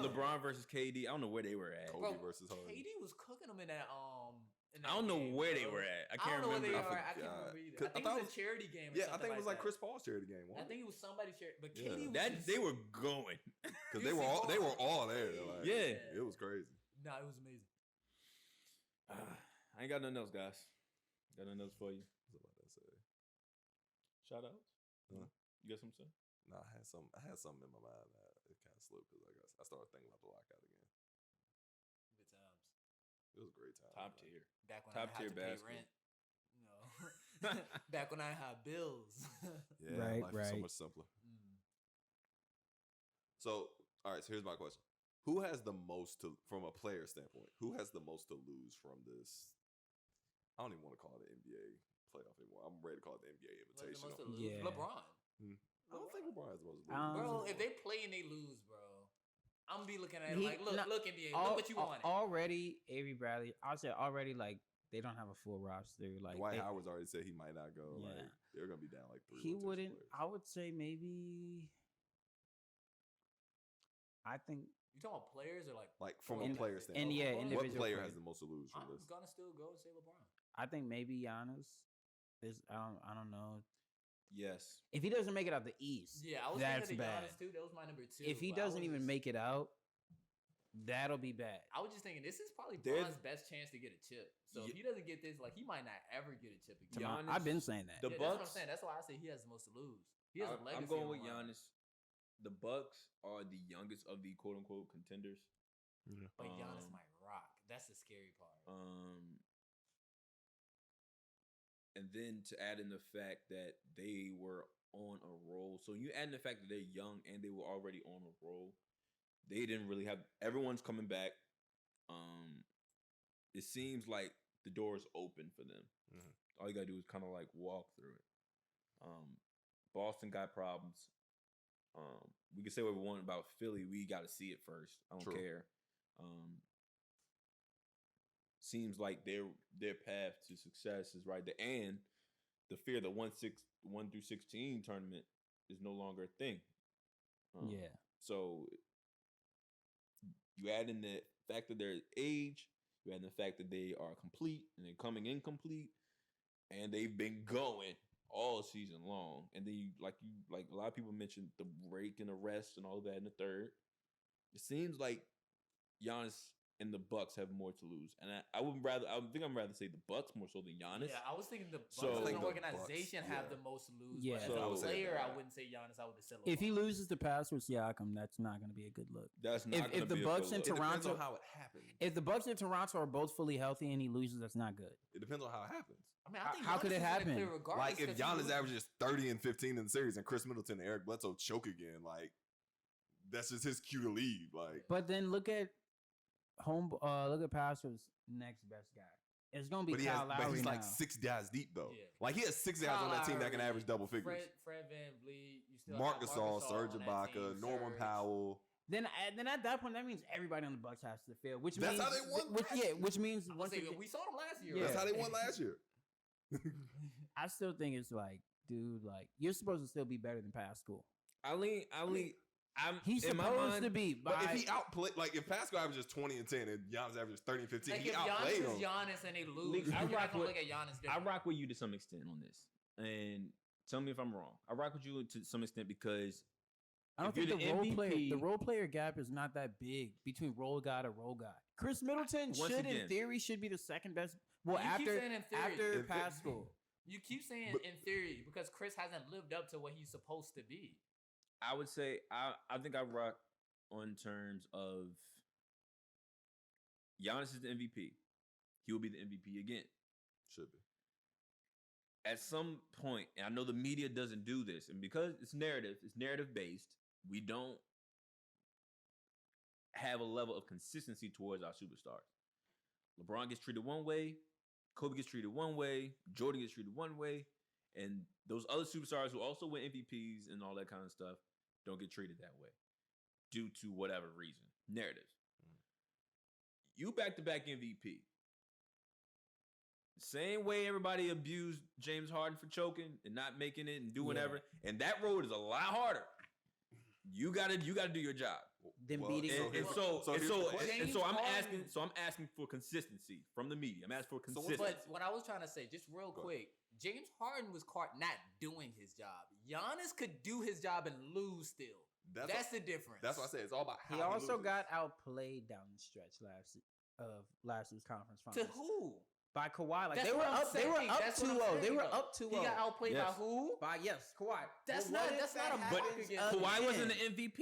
LeBron versus KD. I don't know where they were at. Kobe versus Harden. KD was cooking them in that I don't know game, where bro. they were at. I I can't don't know where remember. they are. I forgot. can't remember either. 'Cause I think I thought it was a charity game. Or Yeah, I think it was like that. Chris Paul's charity game. I think it was somebody's charity, but Yeah. KD was That just, they were going. because You they see were Paul. all there. Like, Yeah. it was crazy. No, it was amazing. I ain't got nothing else, guys. Got nothing else for you. What's about that say? Shout outs. Huh? You got something to say? No, I had something in my mind that it kind of slipped because I started thinking about the lockout again. Good times. It was a great time. Top man. tier. Back when Top I tier had to pay basketball. rent. No. Back when I had bills. Yeah, Right, life is so right. much simpler. Mm. So, all right. So here's my question: who has the most to, from a player standpoint? Who has the most to lose from this? I don't even want to call it the NBA playoff anymore. I'm ready to call it the NBA What's the Invitational. most to lose? Yeah. LeBron. I don't think LeBron has the most to lose. Um, Bro, if they play and they lose, bro, I'm gonna be looking at it He- like, look, no, look, NBA, look what you wanted. Already, Avery Bradley. I'll say already, like they don't have a full roster. Like Dwight they- Howard's already said he might not go. Yeah. Like they're gonna be down like 3. he rotation wouldn't. players. I would say maybe. I think You talking about players or like Like from a In- player and standpoint. yeah, what individual player player. has the most to lose from I'm this? gonna still go and say LeBron. I think maybe Giannis. Is I don't know Yes. if he doesn't make it out the East. Yeah, I was that's thinking of bad. Giannis too. That was my number 2. If he but I doesn't was even just- make it out, that'll be bad. I was just thinking this is probably There's- Bron's best chance to get a chip. So Ye- if he doesn't get this, like he might not ever get a chip again. Giannis- I've been saying that. The Yeah, that's what I'm Bucks- saying. That's why I say he has the most to lose. He has a legacy. I'm going of with LeBron. Giannis. The Bucks are the youngest of the quote unquote contenders. But Giannis Um, might rock. That's the scary part. And then to add in the fact that they were on a roll. So you add in the fact that they're young and they were already on a roll. They didn't really have everyone's coming back. It seems like the door is open for them. Mm-hmm. All you gotta do is kind of like walk through it. Boston got problems. We can say what we want about Philly. We got to see it first. I don't care. Seems like their path to success is right there, and the fear that 1 through 16 tournament is no longer a thing. So you add in the fact that their age, you add in the fact that they are complete and they're coming in complete, and they've been going all season long. And then you like a lot of people mentioned the break and the rest and all that in the third. It seems like Giannis and the Bucks have more to lose, and I would rather. I think I'm rather say the Bucks more so than Giannis. Yeah, I was thinking the Bucks as an organization have the most to lose. Yeah, but as a player, I wouldn't say Giannis. I would have said LeBron. If he loses the pass with Siakam, that's not going to be a good look. That's not. If the Bucks and Toronto, how it happens. If the Bucks and Toronto are both fully healthy and he loses, that's not good. It depends on how it happens. I mean, I think how could it happen? Like if Giannis averages 30 and 15 in the series, and Chris Middleton and Eric Bledsoe choke again, like that's just his cue to leave. Like, but then look at Pastor's next best guy. It's gonna be Kyle Lowry. But he's like now. 6 guys deep though. Yeah. Like he has 6 guys on that team that can average double figures. Fred VanVleet, you still Marc have Gasol, Serge on that Ibaka, team, Norman Serge. Powell. Then at that point, that means everybody on the Bucks has to fail. Which That's means how they won. which means once We saw them last year. Yeah. That's how they won last year. I still think it's like, dude, like you're supposed to still be better than Pascal. He's supposed to be. But if he outplayed, like if Pascal averages 20 and 10 and Giannis averages 30 and 15, Like he if outplayed Giannis him. is Giannis and they lose, I you're not rock gonna with- look at Giannis I different. rock with you to some extent on this, and tell me if I'm wrong. I rock with you to some extent because I don't if think you're the role player gap is not that big between role guy to role guy. Chris Middleton in theory should be the second best. Well, You keep saying in theory. after Pascal. You keep saying in theory because Chris hasn't lived up to what he's supposed to be. I would say I think I rock on terms of Giannis is the MVP. He will be the MVP again. Should be. At some point, and I know the media doesn't do this, and because it's narrative based, we don't have a level of consistency towards our superstars. LeBron gets treated one way, Kobe gets treated one way, Jordan gets treated one way, and those other superstars who also win MVPs and all that kind of stuff don't get treated that way due to whatever reason. Narratives. You back-to-back MVP. Same way everybody abused James Harden for choking and not making it and doing whatever. And that road is a lot harder. You gotta do your job. Then beating I'm asking for consistency from the media. I'm asking for consistency. But what I was trying to say, just real quick, James Harden was caught not doing his job. Giannis could do his job and lose still. That's the difference. That's what I say. It's all about how he also loses. got outplayed down the stretch last year's conference finals. To who? By Kawhi. Like That's they were up 2-0. They were up 2-0. He got outplayed by who? By Kawhi. That's But not what that's if not that a book happens against. Kawhi again? wasn't an MVP.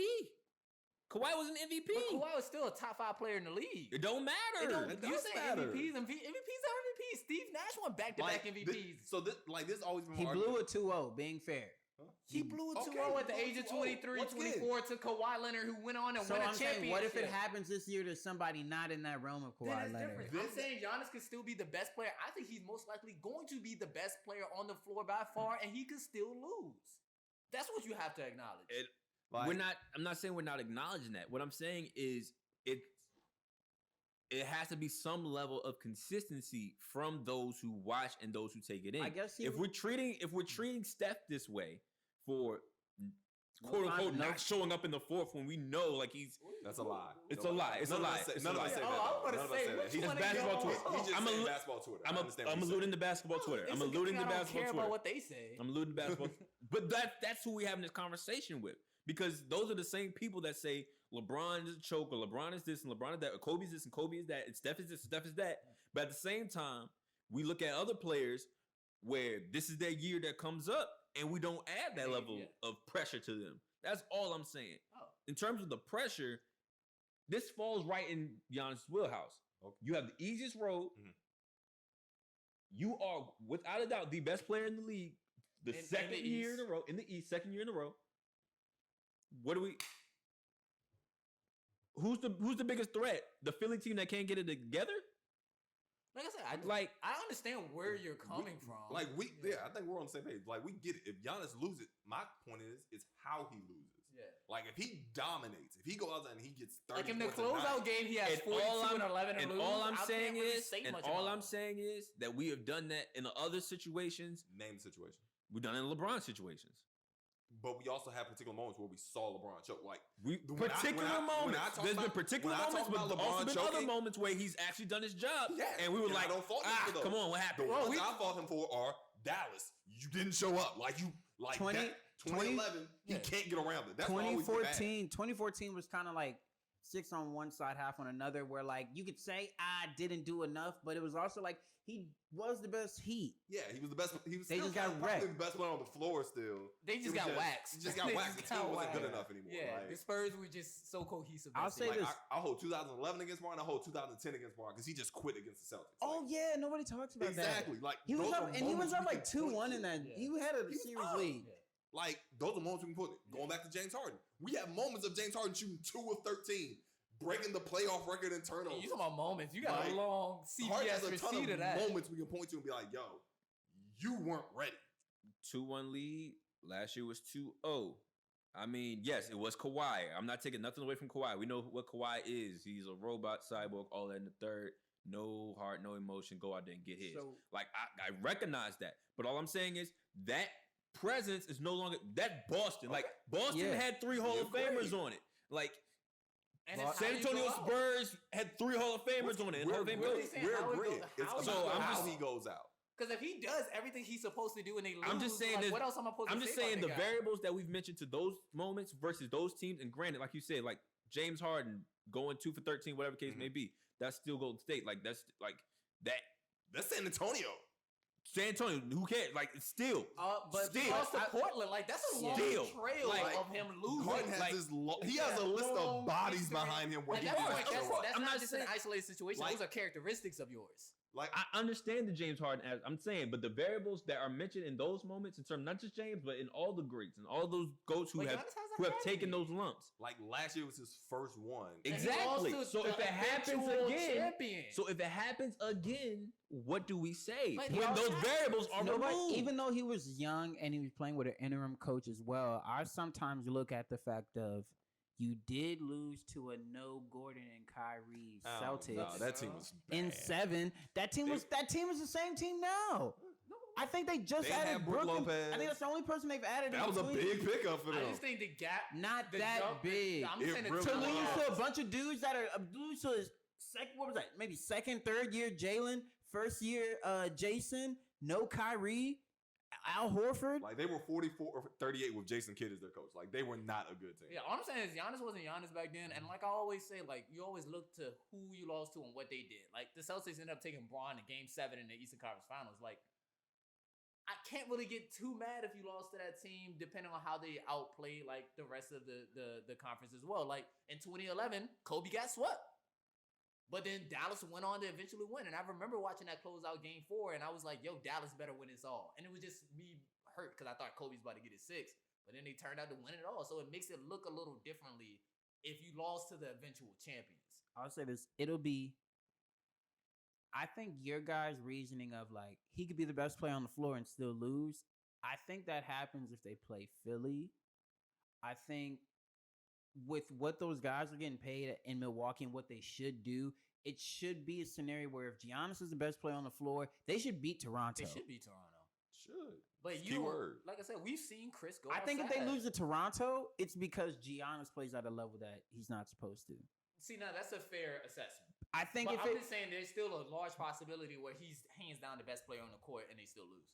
Kawhi was an MVP. But Kawhi was still a top 5 player in the league. It don't matter. You say MVPs are MVPs. Steve Nash won back-to-back MVPs. This always been He my blew argument. a 2-0, being fair. He blew a 2-0 at the age of 23, 24 to Kawhi Leonard, who went on and So won a I'm championship. saying, what if it happens this year to somebody not in that realm of Then Kawhi it's Leonard? different. I'm saying Giannis could still be the best player. I think he's most likely going to be the best player on the floor by far, and he could still lose. That's what you have to acknowledge. I'm not saying we're not acknowledging that. What I'm saying is it has to be some level of consistency from those who watch and those who take it in. I guess if we're treating Steph this way for quote unquote not showing up in the fourth when we know like he's That's a lie. It's a lie. It's a lie. None of us say that. I was gonna say, what you It's wanna basketball go Twitter. on? He's just I'm saying basketball Twitter. I'm alluding to basketball Twitter. I'm alluding to I don't basketball care Twitter. about what they say. I'm alluding to basketball. But that's who we having this conversation with. Because those are the same people that say LeBron is a choke, or LeBron is this, and LeBron is that, or Kobe's this, and Kobe is that, and Steph is this, and Steph is that. But at the same time, we look at other players where this is their year that comes up, and we don't add that level of pressure to them. That's all I'm saying. Oh. In terms of the pressure, this falls right in Giannis' wheelhouse. Okay. You have the easiest road. Mhm. You are without a doubt the best player in the league. The second year in a row in the East, second year in a row. What do we? Who's the biggest threat? The Philly team that can't get it together? Like I said, I understand where you're coming from. I think we're on the same page. Like, we get it. If Giannis loses, my point is how he loses. Yeah. Like, if he dominates, if he goes out there and he gets 30 like in the closeout game, he has 42 and 11 and lose. All I'm saying is that we have done that in other situations. Name the situation. We've done it in LeBron situations. But we also have particular moments where we saw LeBron choke. Like particular moments. There's been particular moments, but also been other moments where he's actually done his job. Yeah, and we were like, come on, what happened? The ones I fought him for are Dallas. You didn't show up. 2011, he can't get around it. That's 2014 was kind of like 6 on one side, half on another, where like you could say I didn't do enough, but it was also like he was the best Heat. Yeah, he was the best. He was they still just got wrecked. The best player on the floor still. They just got waxed. He just got waxed. The team wasn't good enough anymore. Yeah, the Spurs were just so cohesive. I'll say this. I'll hold 2011 against Bron. I'll hold 2010 against Bron because he just quit against the Celtics. Oh yeah, nobody talks about that. Exactly. Like he was up, and he was up like 2-1 in that. Yeah. He had a series lead. Yeah. Like, those are moments we can put it. Going back to James Harden. We have moments of James Harden shooting 2 of 13, breaking the playoff record in turnovers. You talking about moments. You got a long CBS receipt of that. Moments we can point to and be like, yo, you weren't ready. 2-1 lead. Last year was 2-0. I mean, yes, it was Kawhi. I'm not taking nothing away from Kawhi. We know what Kawhi is. He's a robot, cyborg, all that in the third. No heart, no emotion. Go out there and get his. So, like, I recognize that. But all I'm saying is that presence is no longer that Boston. Like Boston had 3 Hall of Famers on it. Like San Antonio Spurs had 3 Hall of Famers on it. We're agreeing. It's how he goes out. Because if he does everything he's supposed to do and they lose, I'm just saying what else am I supposed to say? I'm just saying the variables that we've mentioned to those moments versus those teams. And granted, like you said, like James Harden going 2 for 13, whatever case may be, that's still Golden State. Like that's like that. That's San Antonio. San Antonio, who cares? Like, still. But he lost to Portland. Like, that's a long trail of him losing. Harden has he has a list of bodies behind him where that's not just an isolated situation. Those are characteristics of yours. Like, I understand the James Harden, as I'm saying, but the variables that are mentioned in those moments, in terms not just James, but in all the greats and all those GOATs who have taken those lumps. Like, last year was his first one. Exactly. So if it happens again, what do we say? When those variables are removed. Even though he was young and he was playing with an interim coach as well, I sometimes look at the fact of you did lose to a no Gordon and Kyrie Celtics. No, that team was bad. In 7. That team was the same team now. I think they just added Brook Lopez. I think that's the only person they've added. That was a big pickup for them. I just think the gap, not that big. I'm saying to lose to a bunch of dudes that are lose to his second. What was that? Maybe second, third year Jalen, first year Jason, no Kyrie. Al Horford, like they were 44 or 38 with Jason Kidd as their coach. Like they were not a good team. Yeah, all I'm saying is Giannis wasn't Giannis back then, and like I always say, like you always look to who you lost to and what they did. Like the Celtics ended up taking Bron in Game 7 in the Eastern Conference Finals. Like I can't really get too mad if you lost to that team, depending on how they outplayed like the rest of the conference as well. Like in 2011, Kobe got swept. But then Dallas went on to eventually win. And I remember watching that closeout Game 4, and I was like, yo, Dallas better win this all. And it was just me hurt because I thought Kobe's about to get his 6. But then they turned out to win it all. So it makes it look a little differently if you lost to the eventual champions. I'll say this. I think your guys' reasoning of like, he could be the best player on the floor and still lose. I think that happens if they play Philly. I think with what those guys are getting paid in Milwaukee and what they should do, it should be a scenario where if Giannis is the best player on the floor, they should beat Toronto. They should beat Toronto. Should. But like I said, we've seen Chris go I think if they lose to Toronto, it's because Giannis plays at a level that he's not supposed to. See, now that's a fair assessment. I think I'm just saying there's still a large possibility where he's hands down the best player on the court and they still lose.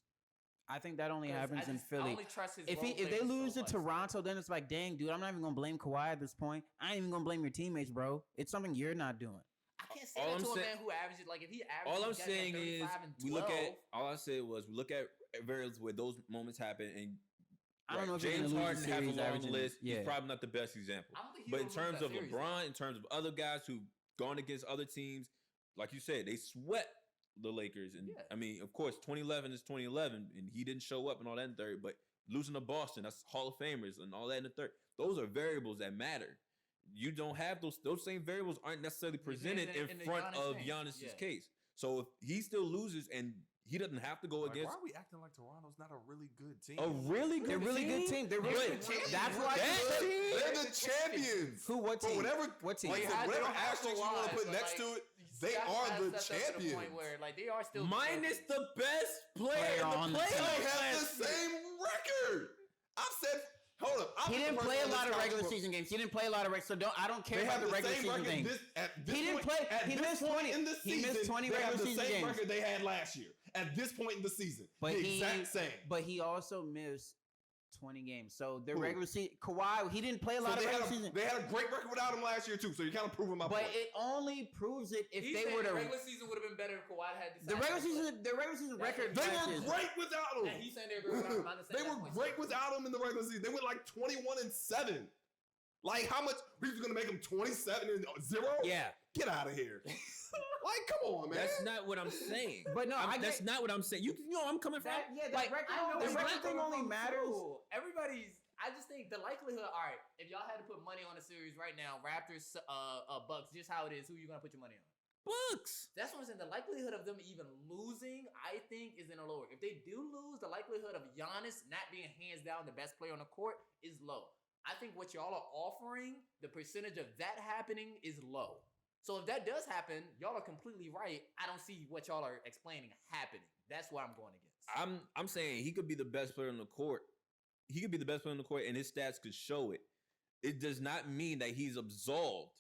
I think that only happens in Philly. I only trust his if they lose to Toronto, then it's like, dang, dude, I'm not even gonna blame Kawhi at this point. I ain't even gonna blame your teammates, bro. It's something you're not doing. I can't say that to a man who averages like if he averages. All I'm saying is we look at variables where those moments happen, and I don't know if James Harden has a long list. Yeah. He's probably not the best example. But in terms of LeBron, in terms of other guys who've gone against other teams, like you said, they swept the Lakers, and I mean, of course, 2011 is 2011, and he didn't show up and all that in third. But losing to Boston, that's Hall of Famers and all that in the third. Those are variables that matter. You don't have those same variables aren't necessarily presented in front of Giannis's case. So if he still loses and he doesn't have to go against. Why are we acting like Toronto's not a really good team? They're really good team. They're really good team. That's why they're the champions. Who? What team? What team? Like, whatever asterisk you want to put next to it, they are the champions. Where, like, they are still minus the best player in the playoffs. They have the same record. I've said. Hold up. He didn't play a lot of regular season games. He didn't play a lot of regular. So I don't care about the regular season thing. He didn't play. He missed 20 in the season. He missed 20 regular season games. They have the same record they had last year. At this point in the season, but the exact same. But he also missed 20 games. So the regular season, Kawhi, he didn't play a lot of regular season. They had a great record without him last year too. So you kind of prove him up. But it only proves it if they were to. The regular season would have been better if Kawhi had the regular season record. They were great without him. And he's saying they were without him. They were great without him in the regular season. They went like 21-7. Like how much? He's gonna make him 27-0? Yeah. Get out of here. Like, come on, man. That's not what I'm saying. But no, that's not what I'm saying. You know, I'm coming from. Like, the record thing only matters. I just think the likelihood. All right, if y'all had to put money on a series right now, Raptors, Bucks, just how it is, who you gonna put your money on? Bucks. That's what I'm saying. The likelihood of them even losing, I think, is in a lower. If they do lose, the likelihood of Giannis not being hands down the best player on the court is low. I think what y'all are offering, the percentage of that happening is low. So if that does happen, y'all are completely right. I don't see what y'all are explaining happening. That's what I'm going against. I'm saying he could be the best player on the court. He could be the best player on the court, and his stats could show it. It does not mean that he's absolved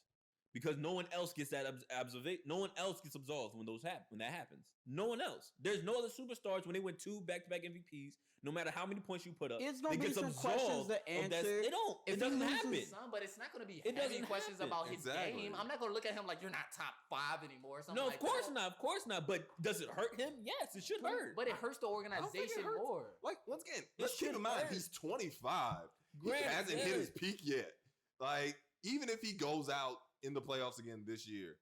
because no one else gets that absolvation. No one else gets absolved when that happens. No one else. There's no other superstars when they win 2 back-to-back MVPs. No matter how many points you put up, it's gonna be some questions to answer. It doesn't happen. But it's not gonna be heavy questions about his game. I'm not gonna look at him like you're not top 5 anymore. Or something of course not. Of course not. But does it hurt him? Yes, it should hurt. But it hurts the organization more. Like once again, let's keep in mind he's 25. He hasn't hit his peak yet. Like even if he goes out in the playoffs again this year,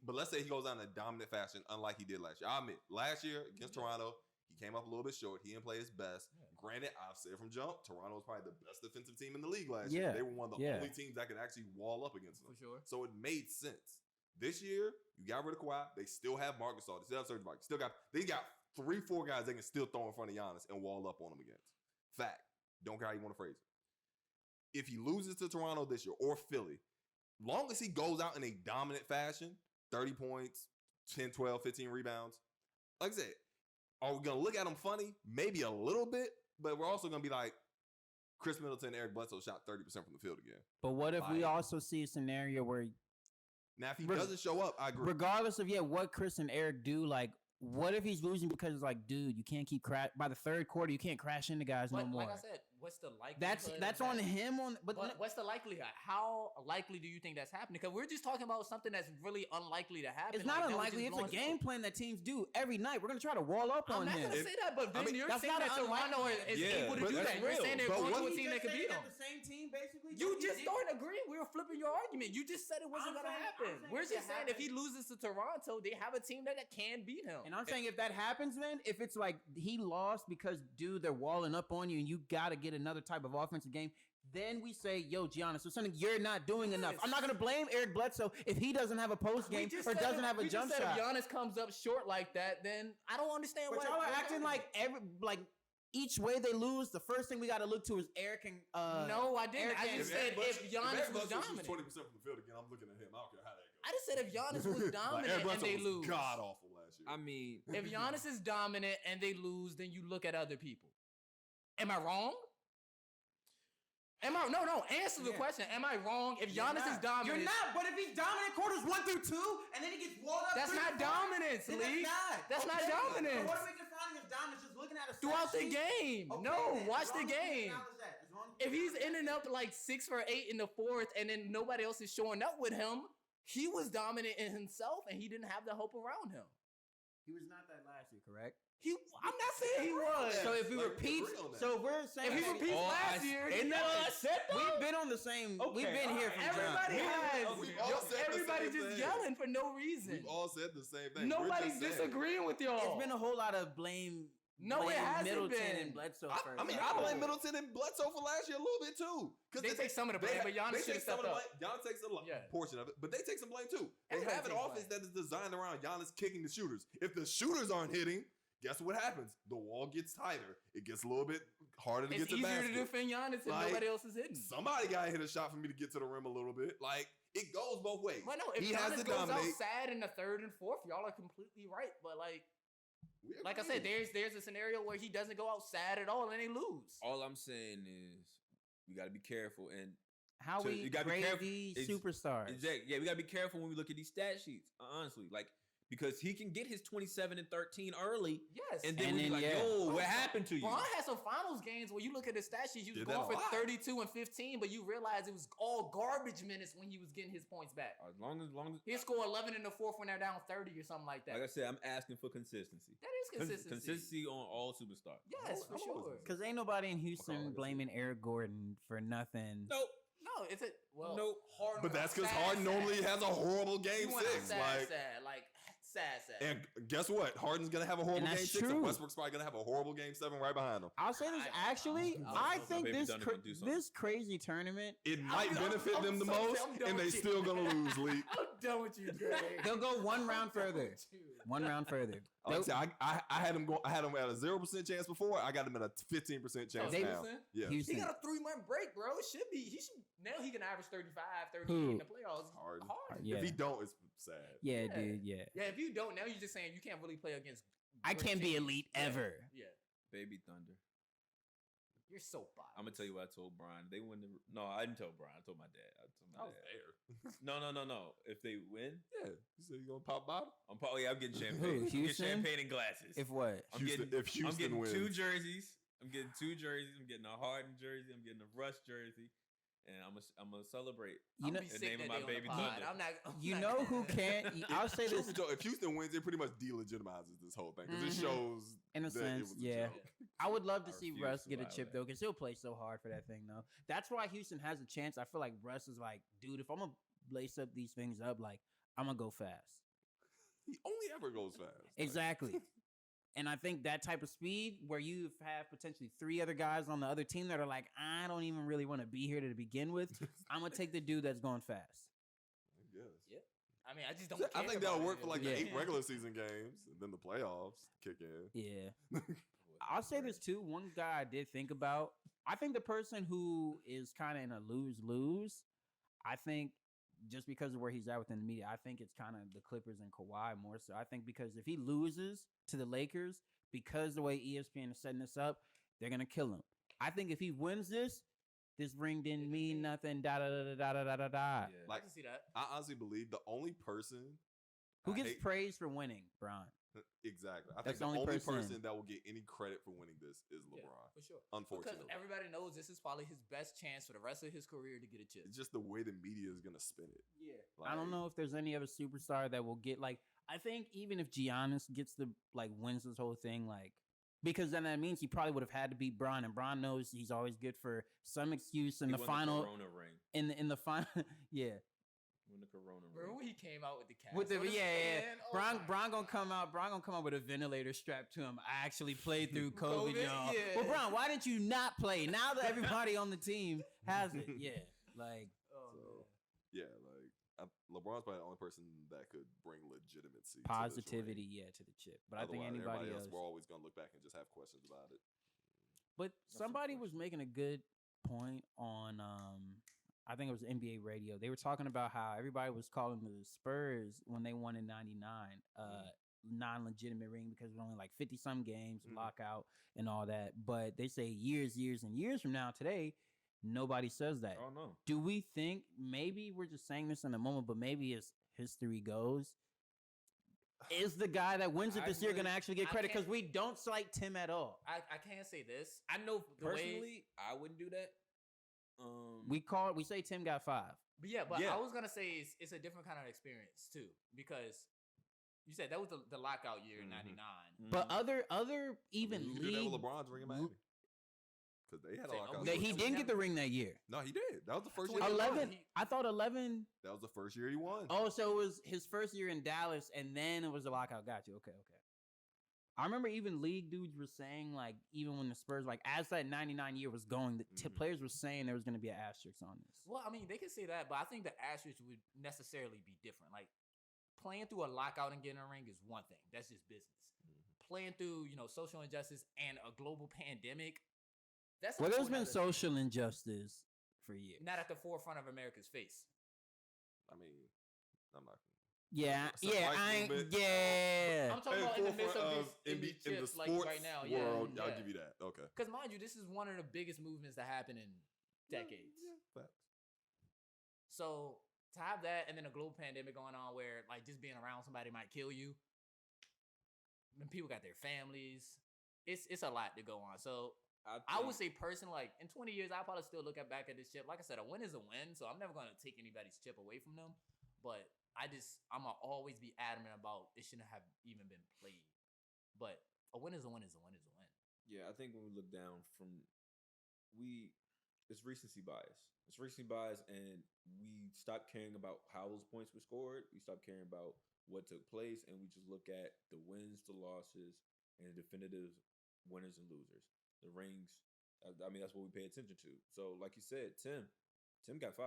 but let's say he goes out in a dominant fashion, unlike he did last year. I admit, last year against Toronto. He came up a little bit short. He didn't play his best. Yeah. Granted, I've said from jump, Toronto was probably the best defensive team in the league last year. They were one of the only teams that could actually wall up against them. For sure. So it made sense. This year, you got rid of Kawhi. They still have Marc Gasol. They still have Serge Ibaka. They got 3-4 guys they can still throw in front of Giannis and wall up on him against. Fact. Don't care how you want to phrase it. If he loses to Toronto this year or Philly, long as he goes out in a dominant fashion, 30 points, 10, 12, 15 rebounds, like I said, are we going to look at him funny? Maybe a little bit, but we're also going to be like, Chris Middleton and Eric Bledsoe shot 30% from the field again. But what if we also see a scenario where... Now, if he doesn't show up, I agree. Regardless of, what Chris and Eric do, like, what if he's losing because it's like, dude, you can't keep by the third quarter, you can't crash into guys no more. Like I said, what's the likelihood? That's on him. But what's the likelihood? How likely do you think that's happening? Because we're just talking about something that's really unlikely to happen. It's not unlikely. It's a game plan that teams do every night. We're gonna try to wall up on him. I'm not gonna say that, but then you're saying that Toronto is able to do that. You're saying they're going to a team that can beat them. The same team, basically. You just started agreeing. We were flipping your argument. You just said it wasn't gonna happen. We're just saying if he loses to Toronto, they have a team that can beat him. And I'm saying if that happens, then if it's like he lost because dude, they're walling up on you, and you gotta get another type of offensive game, then we say, yo, Giannis, so something you're not doing enough. I'm not going to blame Eric Bledsoe if he doesn't have a post game or doesn't have a jump shot. If Giannis comes up short like that, then I don't understand why. But y'all are acting like each way they lose, the first thing we got to look to is Eric and no, I didn't. I just said if Giannis was dominant. 20% from the field again, I'm looking at him. I don't care how that goes. I just said if Giannis was dominant and they lose. God awful last year. I mean, if Giannis is dominant and they lose, then you look at other people. Am I wrong? No, answer the question. Am I wrong? If Giannis is dominant. You're not, but if he's dominant quarters 1 through 2, and then he gets walled up. That's not dominance, Lee. That's not dominance. What are we defining as dominance? Just looking at a throughout the game. Okay, watch the game. If he's ending up like 6 for 8 in the fourth, and then nobody else is showing up with him, he was dominant in himself, and he didn't have the hope around him. He was not that last year, correct? I'm not saying he was. So if he repeats, if he repeats last year, isn't that all I said? We've been on the same. Okay. We've been here from everybody has. Everybody just yelling for no reason. We've all said the same thing. Nobody's disagreeing with y'all. It's been a whole lot of blame. No, it hasn't Middleton been. and Bledsoe. I mean, I blame Middleton and Bledsoe for last year a little bit too. They take some of the blame, but Giannis should have stepped up. Giannis takes a portion of it, but they take some blame too. They Everybody have an takes offense blame. that is designed around Giannis kicking the shooters. If the shooters aren't hitting, guess what happens? The wall gets tighter. It gets a little bit harder to It's get to the easier basket. to defend Giannis if nobody else is hitting. Somebody got to hit a shot for me to get to the rim a little bit. Like, it goes both ways. But no, if He has Giannis to goes out dominate. sad in the third and fourth, y'all are completely right. But like I said, there's a scenario where he doesn't go out sad at all and they lose. All I'm saying is we got to be careful and How we you gotta be grade careful. these It's- superstars. exactly. Yeah, we got to be careful when we look at these stat sheets. Honestly, like because he can get his 27 and 13 early, Yes. and then And we be then, like, yeah. "Yo, what happened to you?" Bron had some finals games where you look at the stat sheet, he was Did going that a for lot. 32 and 15, but you realize it was all garbage minutes when he was getting his points back. As long as He scored 11 in the fourth when they're down 30 or something like that. like I said, I'm asking for consistency. That is consistency. Consistency on all superstars. Yes, for sure. Because ain't nobody in Okay, Houston like I blaming Eric Gordon for nothing. Nope. No, it's a Nope. Harden. But that's because sad, Harden sad. normally has a horrible game He went out 6. sad, Like, sad. and guess what? Harden's gonna have a horrible And game that's 6, and true. Westbrook's probably gonna have a horrible game 7 right behind him. I'll say this I- actually. I- I think Baby this Dunn gonna do something. this crazy tournament, It might benefit I'm them the so- most, I'm done and they with you. still gonna lose, Lee. I'm done with you, Greg. they'll go one round further. One round further. Like I They'll- said, I had him go. I had him at a 0% chance before. I got him at a 15% chance They- now. Yeah, He Houston. got a 3-month break, bro. It should be. Now he can average 35, 38 Who? in the playoffs. Harden. Yeah. If he don't, it's sad. Yeah, Yeah. dude. Yeah. Yeah, if you don't, now you're just saying you can't really play against. I great can't be teams. elite Yeah. ever. Yeah, Baby Thunder. you're so biased. I'm gonna tell you what I told Brian. They win the. No, I didn't tell Brian. I told my dad. I told I my was dad. there. No. If they win, Yeah, you said you gonna pop bottom. I'm probably. I'm getting champagne. Who, I'm getting Houston? champagne and glasses. If what? I'm Houston- getting, if Houston I'm getting wins. 2 jerseys. I'm getting 2 jerseys. I'm getting a Harden jersey. I'm getting a Russ jersey, and I'm gonna celebrate. You know, be the sick name that of my day on the baby pod. Thunder. I'm not. you know who can't. I'll say Truth this be told, if Houston wins, it pretty much delegitimizes this whole thing because Mhm. it shows in a that sense. it was a Yeah. joke. I would love to I see refuse Russ to get a allow chip that. though, because he'll play so hard for that thing though. That's why Houston has a chance. I feel like Russ is like, dude, if I'm gonna lace up these things up, like I'm gonna go fast. He only ever goes fast. Like, Exactly. And I think that type of speed where you have potentially 3 other guys on the other team that are like, I don't even really want to be here to begin with. I'm gonna take the dude that's going fast. I guess. Yeah. I mean, I just don't. I care think about that'll it. work for like the Yeah. 8 regular season games, and then the playoffs kick in. Yeah. I'll say this too. One guy I did think about. I think the person who is kind of in a lose-lose, I think just because of where he's at within the media, I think it's kind of the Clippers and Kawhi more so. I think because if he loses to the Lakers, because the way ESPN is setting this up, they're gonna kill him. I think if he wins this ring didn't mean nothing. Da da da da da da da da. I Like, can see that. I honestly believe the only person Who I gets hate- praise for winning, Bron? exactly. I That's think the the only only person. person that will get any credit for winning this is Yeah, LeBron. for sure. Because Unfortunately, everybody knows this is probably his best chance for the rest of his career to get a chip. it's just the way the media is gonna spin it. Yeah. I don't know if there's any other superstar that will get like. I think even if Giannis gets the like wins this whole thing, like because then that means he probably would have had to beat Bron, and Bron knows he's always good for some excuse in He the won final. Corona ring. In the final, yeah. Won the Corona ring. Remember when he came out with the cast? With the on his yeah. fan? Oh Bron my Bron gonna God. come out. Bron gonna come out with a ventilator strapped to him. I actually played through COVID, COVID, y'all. yeah. Well, Bron, why didn't you not play? Now that everybody on the team has it, yeah. Like Oh, So, man. yeah, like LeBron's probably the only person that could bring legitimacy, positivity, To this ring. yeah, to the chip. But I think Otherwise, anybody everybody else. we're always gonna look back and just have questions about it. But some somebody was question. making a good point on I think it was NBA radio. They were talking about how everybody was calling the Spurs when they won in 99 non-legitimate ring because it was only like 50 some games, Mhm. lockout and all that. But they say years and years from now today, nobody says that. Oh no. Do we think maybe we're just saying this in the moment, but maybe as history goes, is the guy that wins it I this year really- going to actually get I credit? Because can't- we don't cite Tim at all. I can't say this. I know the way. Personally, I wouldn't do that. We say Tim got 5. But yeah, but Yeah. I was gonna say it's a different kind of experience too because you said that was the lockout year in Mhm. '99. But other I even mean, you can do that league with LeBron's ring in Miami. because they had a Say, lockout. He season. didn't get the ring that year. No, he did. That was the first year. 11. I thought 11. That was the first year he won. Oh, so it was his first year in Dallas, and then it was the lockout. Got you. Okay. I remember even league dudes were saying, like, even when the Spurs, like, as that 99 year was going, the players were saying there was going to be an asterisk on this. Well, I mean, they could say that, but I think the asterisk would necessarily be different. Like, playing through a lockout and getting a ring is one thing. That's just business. Playing through, social injustice and a global pandemic, that's a Well, there's whole been nother social injustice for years. thing. Not at the forefront of America's face. I mean, I'm not. Yeah, Some yeah, white movement. I'm talking about in the midst of this in the chips, like sports right now. world, Yeah, I'll give you that. Okay. Because mind you, this is one of the biggest movements that happen in decades. Yeah, facts. So to have that and then a global pandemic going on where like just being around somebody might kill you. And people got their families. It's a lot to go on. So I would say personally, like in 20 years, I'll probably still look back at this chip. Like I said, a win is a win, so I'm never gonna take anybody's chip away from them. But I'm gonna always be adamant about it shouldn't have even been played. But a win is a win is a win is a win. Yeah, I think when we look down it's recency bias. It's recency bias, and we stop caring about how those points were scored. We stop caring about what took place, and we just look at the wins, the losses, and the definitive winners and losers. The rings. I mean, that's what we pay attention to. So, like you said, Tim got 5.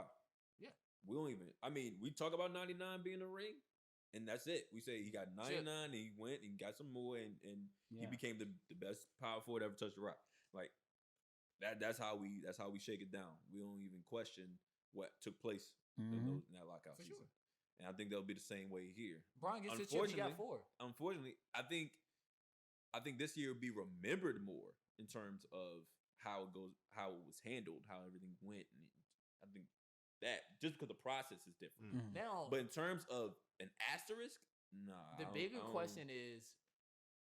Yeah. We don't even. I mean, we talk about 99 being a ring, and that's it. We say he got 99, and he went and got some more, and he became the best power forward ever touched the rock. Like that's how we shake it down. We don't even question what took place in that lockout For season. sure. And I think that'll be the same way here. Brian gets his chip. He got 4. Unfortunately, I think this year will be remembered more in terms of how it goes, how it was handled, how everything went, and I think that just because the process is different. Now, But in terms of an asterisk, nah. the bigger question is,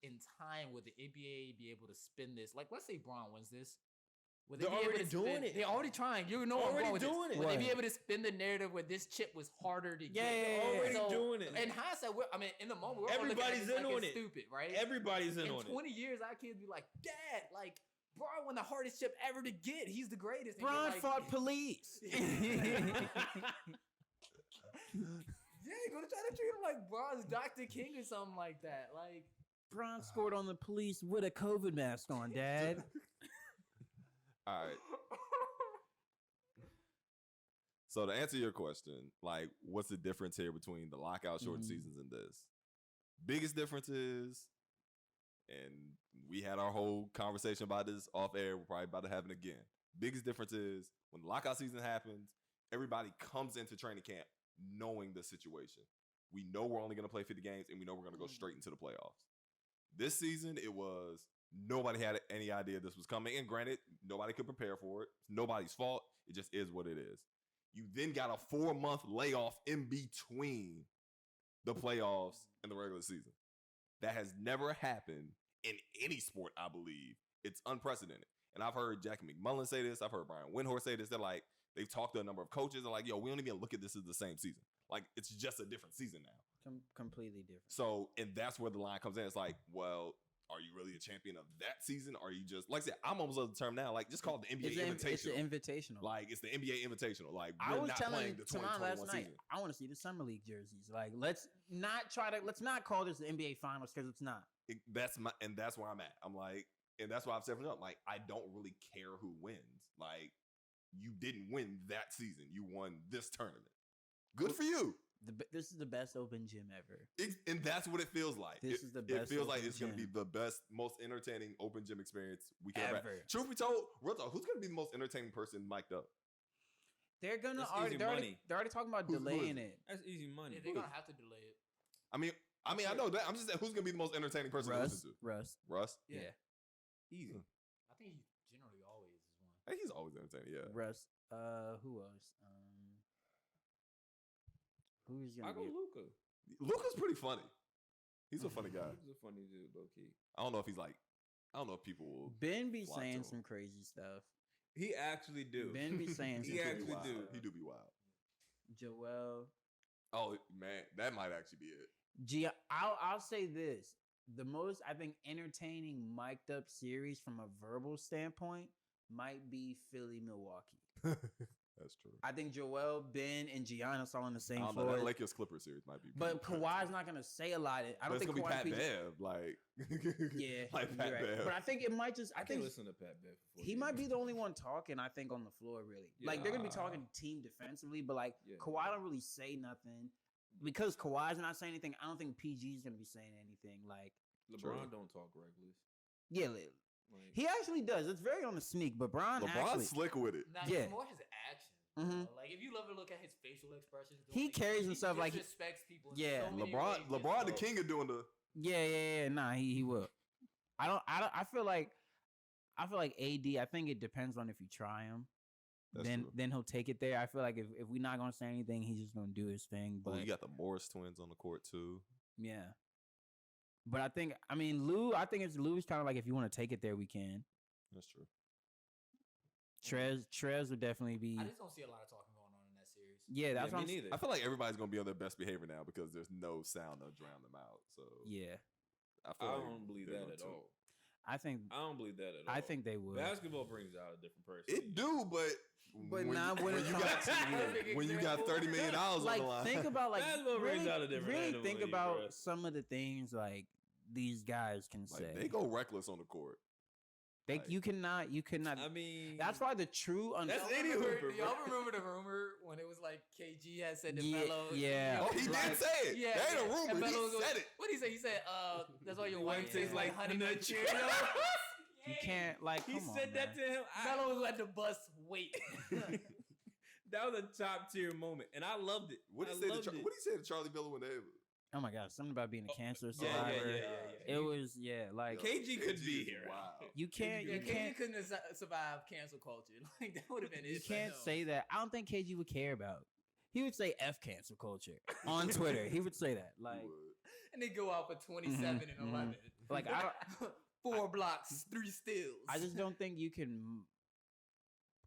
in time, will the NBA be able to spin this? Like, let's say Braun wins this. Will they They're be able already to doing spin, it. They're already trying. You know, Already I'm going doing with this. it. Will they be Right. able to spin the narrative where this chip was harder to get? Already doing it. In hindsight, in the moment, we're all looking at Everybody's this in like on it's it. stupid, right? Everybody's in In on 20 years, our kids be like, Dad, like, Braun won the hardest chip ever to get. He's the greatest. And you're Braun like, fought police. Yeah, you're gonna try to treat him like Braun's Dr. King or something like that. Like, Braun scored on the police with a COVID mask on, Dad. All right. So to answer your question, like, what's the difference here between the lockout short seasons and this? Biggest difference is, and we had our whole conversation about this off air. We're probably about to have it again. Biggest difference is when the lockout season happens, everybody comes into training camp knowing the situation. We know we're only going to play 50 games, and we know we're going to go straight into the playoffs. This season, it was nobody had any idea this was coming. And granted, nobody could prepare for it. It's nobody's fault. It just is what it is. You then got a 4-month layoff in between the playoffs and the regular season. That has never happened in any sport, I believe. It's unprecedented. And I've heard Jackie McMullen say this. I've heard Brian Windhorst say this. They're like, they've talked to a number of coaches. They're like, yo, we don't even look at this as the same season. Like, it's just a different season now. Completely different. So, and that's where the line comes in. It's like, well, are you really a champion of that season? Or are you just, like I said, I'm almost of the term now, like, just call it the NBA Invitational. It's an invitational. Like, it's the NBA Invitational. Like, I we're was not telling playing the Tamar 2021 last night, season. I want to see the summer league jerseys. Like, let's not call this the NBA finals because it's not. That's where I'm at. I'm like, and that's why I've said from the jump, like, I don't really care who wins. Like, you didn't win that season. You won this tournament. Good for you. This is the best open gym ever. And that's what it feels like. This is the best. It feels like open it's going to be gym the best, most entertaining open gym experience we can ever. ever. Truth be told, real talk, who's going to be the most entertaining person mic'd up? They're gonna That's already. easy They're money. already talking about Who is delaying it? it. That's easy money. they're gonna have to delay it. I mean, I know that. I'm just saying, who's going to be the most entertaining person to listen to? Russ. Russ? Yeah. Easy. I think he generally always is one. Hey, he's always entertaining, yeah. Russ. Who else? Who's I gonna go be? Luca. Luka's pretty funny. He's a funny guy. He's a funny dude, low key. I don't know if he's like, I don't know if people will. Ben be Flock to saying him. some crazy stuff. He actually do. Ben be saying some He crazy actually stuff. do. He do be wild. Joel. Oh man, that might actually be it. I'll say this: the most I think entertaining mic'd up series from a verbal standpoint might be Philly, Milwaukee. That's true. I think Joel, Ben, and Giannis all on the same I don't know. floor. That Lakers Clippers series might be. But Kawhi's not gonna say a lot. I don't think it's gonna Kawhi be Pat Bev. Like, Yeah, like you're Pat right. Bev. But I think it might just. I I think can't listen to Pat Bev. he might be the only one talking. I think on the floor, really. Like they're gonna be Yeah. talking team defensively, but like Yeah. Kawhi don't really say nothing because Kawhi's not saying anything. I don't think PG's gonna be saying anything. Like LeBron don't talk reckless. yeah, Like, he actually does. It's very on the sneak. But LeBron's actually, slick with it. Now, Yeah. it's more his action. Mhm. Like if you love to look at his facial expressions, He carries himself like he- disrespects people. in Yeah. so many LeBron, ways. LeBron, the So- king of doing the. yeah. Nah, he will. I feel like AD. I think it depends on if you try him. That's then true. then he'll take it there. I feel like if we're not gonna say anything, he's just gonna do his thing. But But you got the Morris twins on the court too. yeah. But I think Lou. I think it's Lou's kind of like if you want to take it there, we can. That's true. Trez would definitely be. I just don't see a lot of talking going on in that series. Yeah, that's yeah, what me I'm. neither. I feel like everybody's gonna be on their best behavior now because there's no sound to drown them out. So Yeah, I I like don't believe they're that going at to. all. I think. I don't believe that at all. I think they would. Basketball brings out a different person. It do, but not when it you comes got to you. when you got $30 million on Like the line. think about like Basketball brings really, out a different really animal think in you, about bruh. some of the things like these guys can Like, say. they go reckless on the court. like- You cannot. I mean, That's why the true. That's Y'all any remember- hooper, do y'all bro. remember the rumor when it was like KG had said to Yeah, Melo? yeah. Oh, he did say it. Yeah, That ain't a yeah. rumor. And He Melo was- said it. What did he say? He said, that's why your Your wife wife tastes tastes like like honey nut nut Cheerios. Cheerios. you can't like. he Come said on, that man. to him. Melo was at the bus wait. That was a top tier moment, and I loved it. What I did he say loved to it. What did he say to Charlie Miller when they? Oh my god, something about being a cancer Yeah, survivor. yeah. It was like Yo, KG could be is here. Wow. you can't. Yeah, You KG can't. couldn't have survived cancel culture. Like that would have been You it. for can't him. say that. I don't think KG would care about. He would say "F cancel culture" on Twitter. He would say that. Like, He would. And they go out for 27 Mhm, and 11. Like, I don't- 4 blocks, 3 steals. I just don't think you can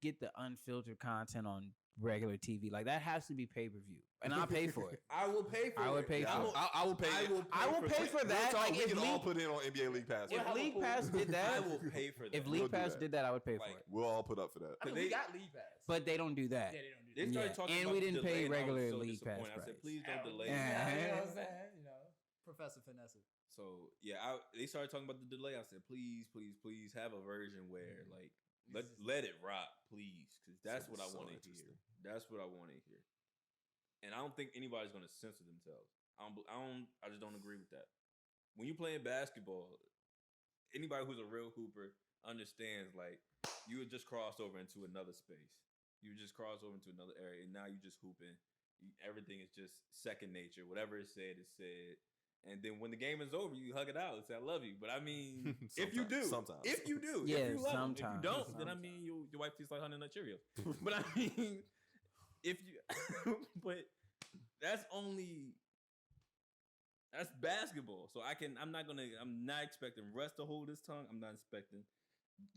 get the unfiltered content on regular TV. Like that has to be pay-per-view, and I'll pay for it. I will pay for it. I would pay Yeah, for it. I will pay. I will pay for that. Real talk, Like we if can all League, put in on NBA League Pass. if right? League Pass did I that, will pay for that. if We'll League do Pass that. did that, I would pay for Like, it. We'll all put up for that. I mean, they- we got league pass. But they don't do that. Yeah, they don't do They that. started Yeah. talking And about we the didn't delay, pay and I was regular so League Pass disappointed. I said, price. please don't delay. Yeah. it. You know what I'm saying? You know, Professor Finesse. So yeah, they started talking about the delay. I said, please have a version where like let it rock, please, because that's what I So want to hear. interesting. That's what I want to hear. And I don't think anybody's gonna censor themselves. I just don't agree with that. When you playing basketball, anybody who's a real hooper understands like you would just cross over into another space. You just cross over into another area, and now you just hooping. Everything is just second nature. Whatever is said is said. And then when the game is over, you hug it out and say, "I love you." But I mean, if you do, Sometimes. if you do, Yeah, if you love them. If you sometimes. don't, then I Sometimes. mean, your wife tastes like honey nut Cheerios. But I mean, if you, but that's basketball. So I'm not expecting Russ to hold his tongue. I'm not expecting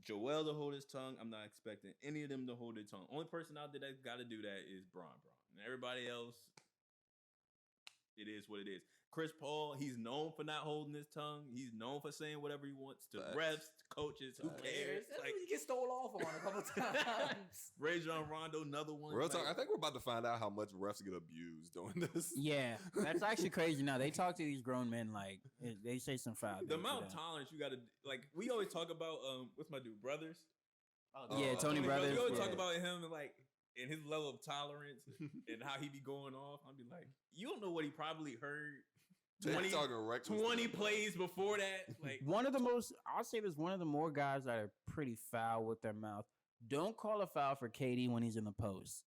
Joel to hold his tongue. I'm not expecting any of them to hold their tongue. Only person out there that's got to do that is Bron. And everybody else, it is what it is. Chris Paul, he's known for not holding his tongue. He's known for saying whatever he wants to Facts. refs, to coaches, who Facts. cares? That's Like what you get stole off on a couple times. Rajon Rondo, another one. Real talk. Like, I think we're about to find out how much refs get abused doing this. Yeah, that's actually crazy. Now they talk to these grown men like they say some foul. the things to amount of them. tolerance you got to like. We always talk about what's my dude, Brothers. Yeah, Tony Brothers, We always yeah. talk about him and like and his level of tolerance and how he be going off. I'd be like, you don't know what he probably heard. They 20, talking reckless 20 stuff, bro. plays before that. Like One of the most, I'll say this, one of the more guys that are pretty foul with their mouth. Don't call a foul for KD when he's in the post.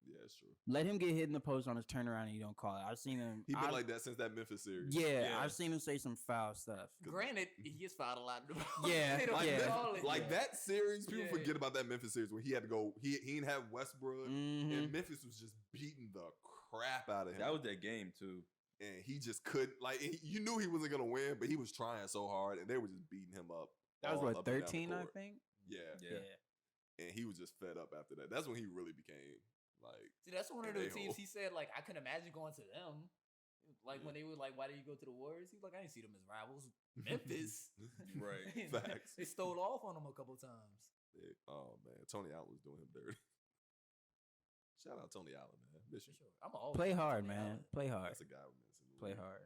Yeah, it's true. Let him get hit in the post on his turnaround and you don't call it. I've seen him. He been like that since that Memphis series. Yeah, Yeah. I've seen him say some foul stuff. Granted, he gets fouled a lot. Yeah, They don't Like, yeah. call it. like that series, people Yeah. forget about that Memphis series where he had to go. He didn't have Westbrook, Mhm. and Memphis was just beating the crap out of him. that was that game too. And he just couldn't. Like you knew he wasn't gonna win, but he was trying so hard, and they were just beating him up. That was all what, up and down the 13, I court. think? Yeah. Yeah. And he was just fed up after that. That's when he really became like. See, that's one of And the they teams hold. he said, like, I couldn't imagine going to them. Like, when they were like, why did you go to the Warriors? He was like, I didn't see them as rivals. Memphis. Right. Facts. They stole off on him a couple times. Oh man, Tony Allen was doing him dirty. Shout out Tony Allen, man. Miss For you. sure. I'm always Play on hard, Tony man. Allen. Play hard. That's a guy we're missing. Play hard.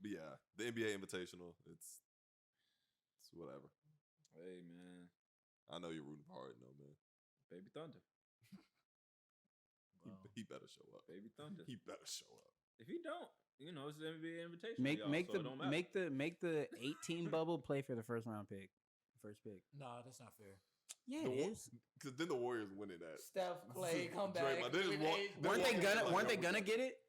But yeah, the NBA Invitational. It's whatever. Hey man, I know you're rooting for Harden, though, man. Baby Thunder. Well, He better show up. Baby Thunder. He better show up. If he don't, it's the NBA invitation. Make y'all, make the 18 bubble play for the first pick. nah, that's not fair. Yeah, The it wa- is. Because then the Warriors winning that. Steph, Clay, come back. Draymond, they just With want- age- they Weren't they want- gonna? like, Weren't they yo, gonna get it?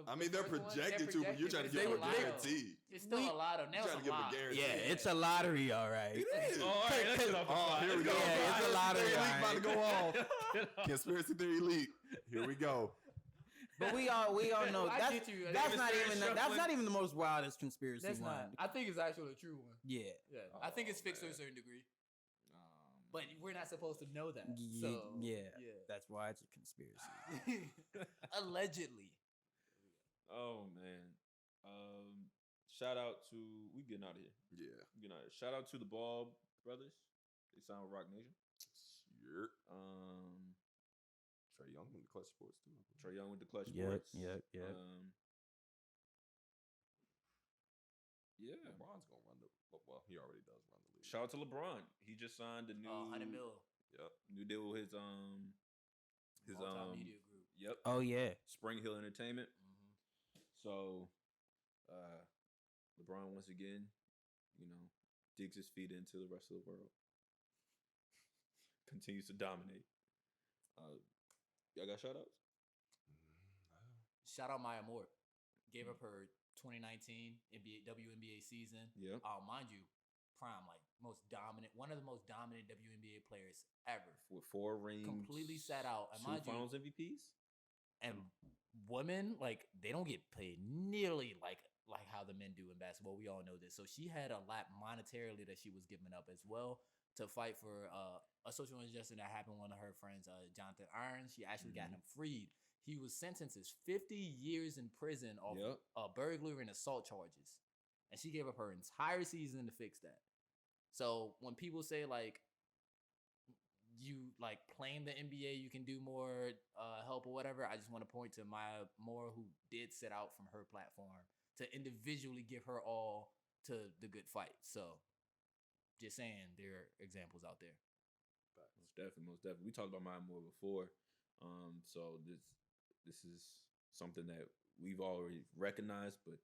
I mean, they're first one, projected to, but you're trying to but give it's them a still lotto. guarantee. It's still a lotto. Now You're it's trying a to give them a lot. guarantee. Yeah, it's a lottery, all right. It is. Oh, all right, let's get off the Oh, fly. here we go. Yeah, it's a lottery, Conspiracy all leak about to go right. off. Conspiracy theory leak. Here we go. But we all know I that's get you. that's not Mystery even shuffling. the most wildest conspiracy That's one. not. I think it's actually a true one. Yeah. Yeah, I think it's fixed to a man. certain degree, but we're not supposed to know that. Ye- So yeah. That's why it's a conspiracy. Allegedly. Oh man. Shout out to we getting out of here. Yeah. We getting out of here. Shout out to the Ball brothers. They signed with Rock Nation. Yep. Um, Trey Young in the clutch sports too. Trae Young with the clutch Yep, sports. yep. Yeah. LeBron's gonna run the. Well, he already does run the league. Shout out to LeBron. He just signed a new 100 mil. Yep. new deal with his Multimedia group. Yep. Oh yeah. Spring Hill Entertainment. Mm-hmm. So, LeBron once again, digs his feet into the rest of the world. Continues to dominate. Y'all got shout outs? Shout out Maya Moore. Gave up her 2019 WNBA season. Yeah. Mind you, prime, like one of the most dominant WNBA players ever. With 4 rings. Completely sat out. And 2 mind you, finals MVPs? and women, like, they don't get paid nearly like how the men do in basketball. We all know this. So she had a lot monetarily that she was giving up as well to fight for a social injustice that happened with one of her friends, Jonathan Irons. She actually got him freed. He was sentenced to 50 years in prison of burglary and assault charges. And she gave up her entire season to fix that. So when people say, like, you like claim the NBA, you can do more help or whatever, I just want to point to Maya Moore, who did sit out from her platform to individually give her all to the good fight. So just saying, there are examples out there. Most definitely. We talked about Maya Moore before. So this is something that we've already recognized, but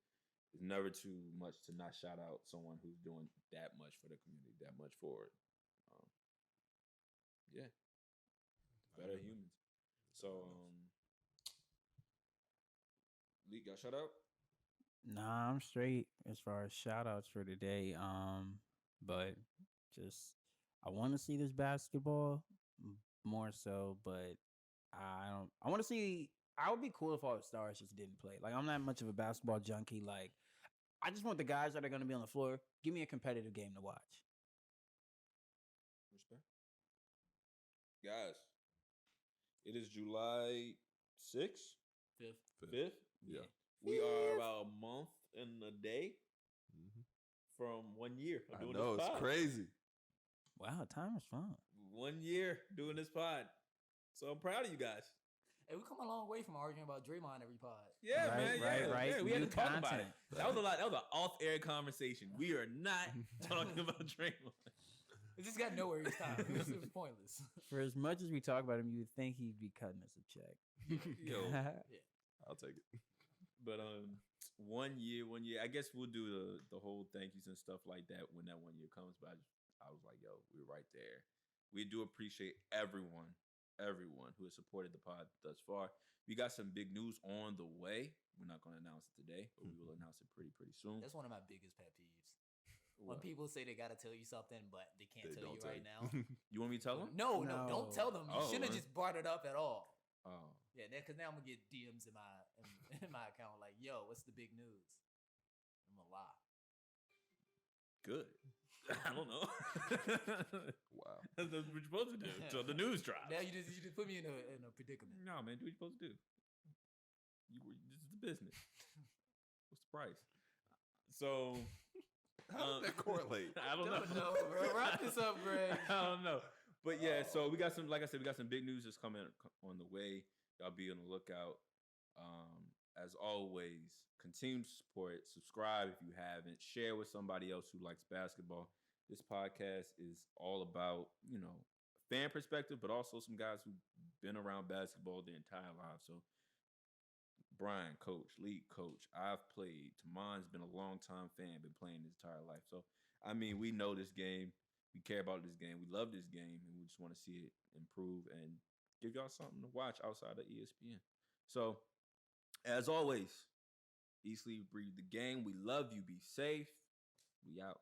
it's never too much to not shout out someone who's doing that much for the community, that much for it. Yeah. Better humans. So, Lee, got shout out? Nah, I'm straight as far as shout outs for today. But just I want to see this basketball more so, but I want to see. I would be cool if all the stars just didn't play. Like, I'm not much of a basketball junkie. Like, I just want the guys that are going to be on the floor. Give me a competitive game to watch. Respect. Guys, it is July 6th? 5th? Yeah. We are about a month and a day from 1 year of I doing know, this it's pod. crazy. Wow, time is fun. 1 year doing this pod. So I'm proud of you guys. Hey, we come a long way from arguing about Draymond every pod. Yeah, Right, man. right. Yeah, we had New to talk about it. content. That was a lot. That was an off-air conversation. We are not talking about Draymond. It just got nowhere this time. It was pointless. For as much as we talk about him, you would think he'd be cutting us a check. Yo, I'll take it. but 1 year. I guess we'll do the whole thank yous and stuff like that when that 1 year comes. But I was like, yo, we're right there. We do appreciate everyone who has supported the pod thus far. We got some big news on the way. We're not going to announce it today, but we will announce it pretty soon. That's one of my biggest pet peeves. When What? people say they got to tell you something, but they can't They tell don't you right now. You want me to tell them? No, No. don't tell them. You Oh, shouldn't have man. just brought it up at all. Oh, Yeah, because now I'm gonna get DMs in my account like, "Yo, what's the big news?" I'm gonna lie. good. I don't know. Wow. That's what you're supposed to do until the news drops. Now you just put me in a predicament. No, man, do what you're supposed to do. This is the business. What's the price? So, How did that correlate? I don't know. bro. Wrap this up, Greg. I don't know. But yeah, so we got some, like I said, we got some big news that's coming on the way. Y'all be on the lookout. As always, continue to support, subscribe if you haven't, share with somebody else who likes basketball. This podcast is all about, fan perspective, but also some guys who've been around basketball their entire lives. So Brian, coach, league coach, I've played. Tamon's been a long time fan, been playing his entire life. So, I mean, we know this game. We care about this game. We love this game, and we just want to see it improve and give y'all something to watch outside of ESPN. So, as always, East League breathe the game. We love you. Be safe. We out.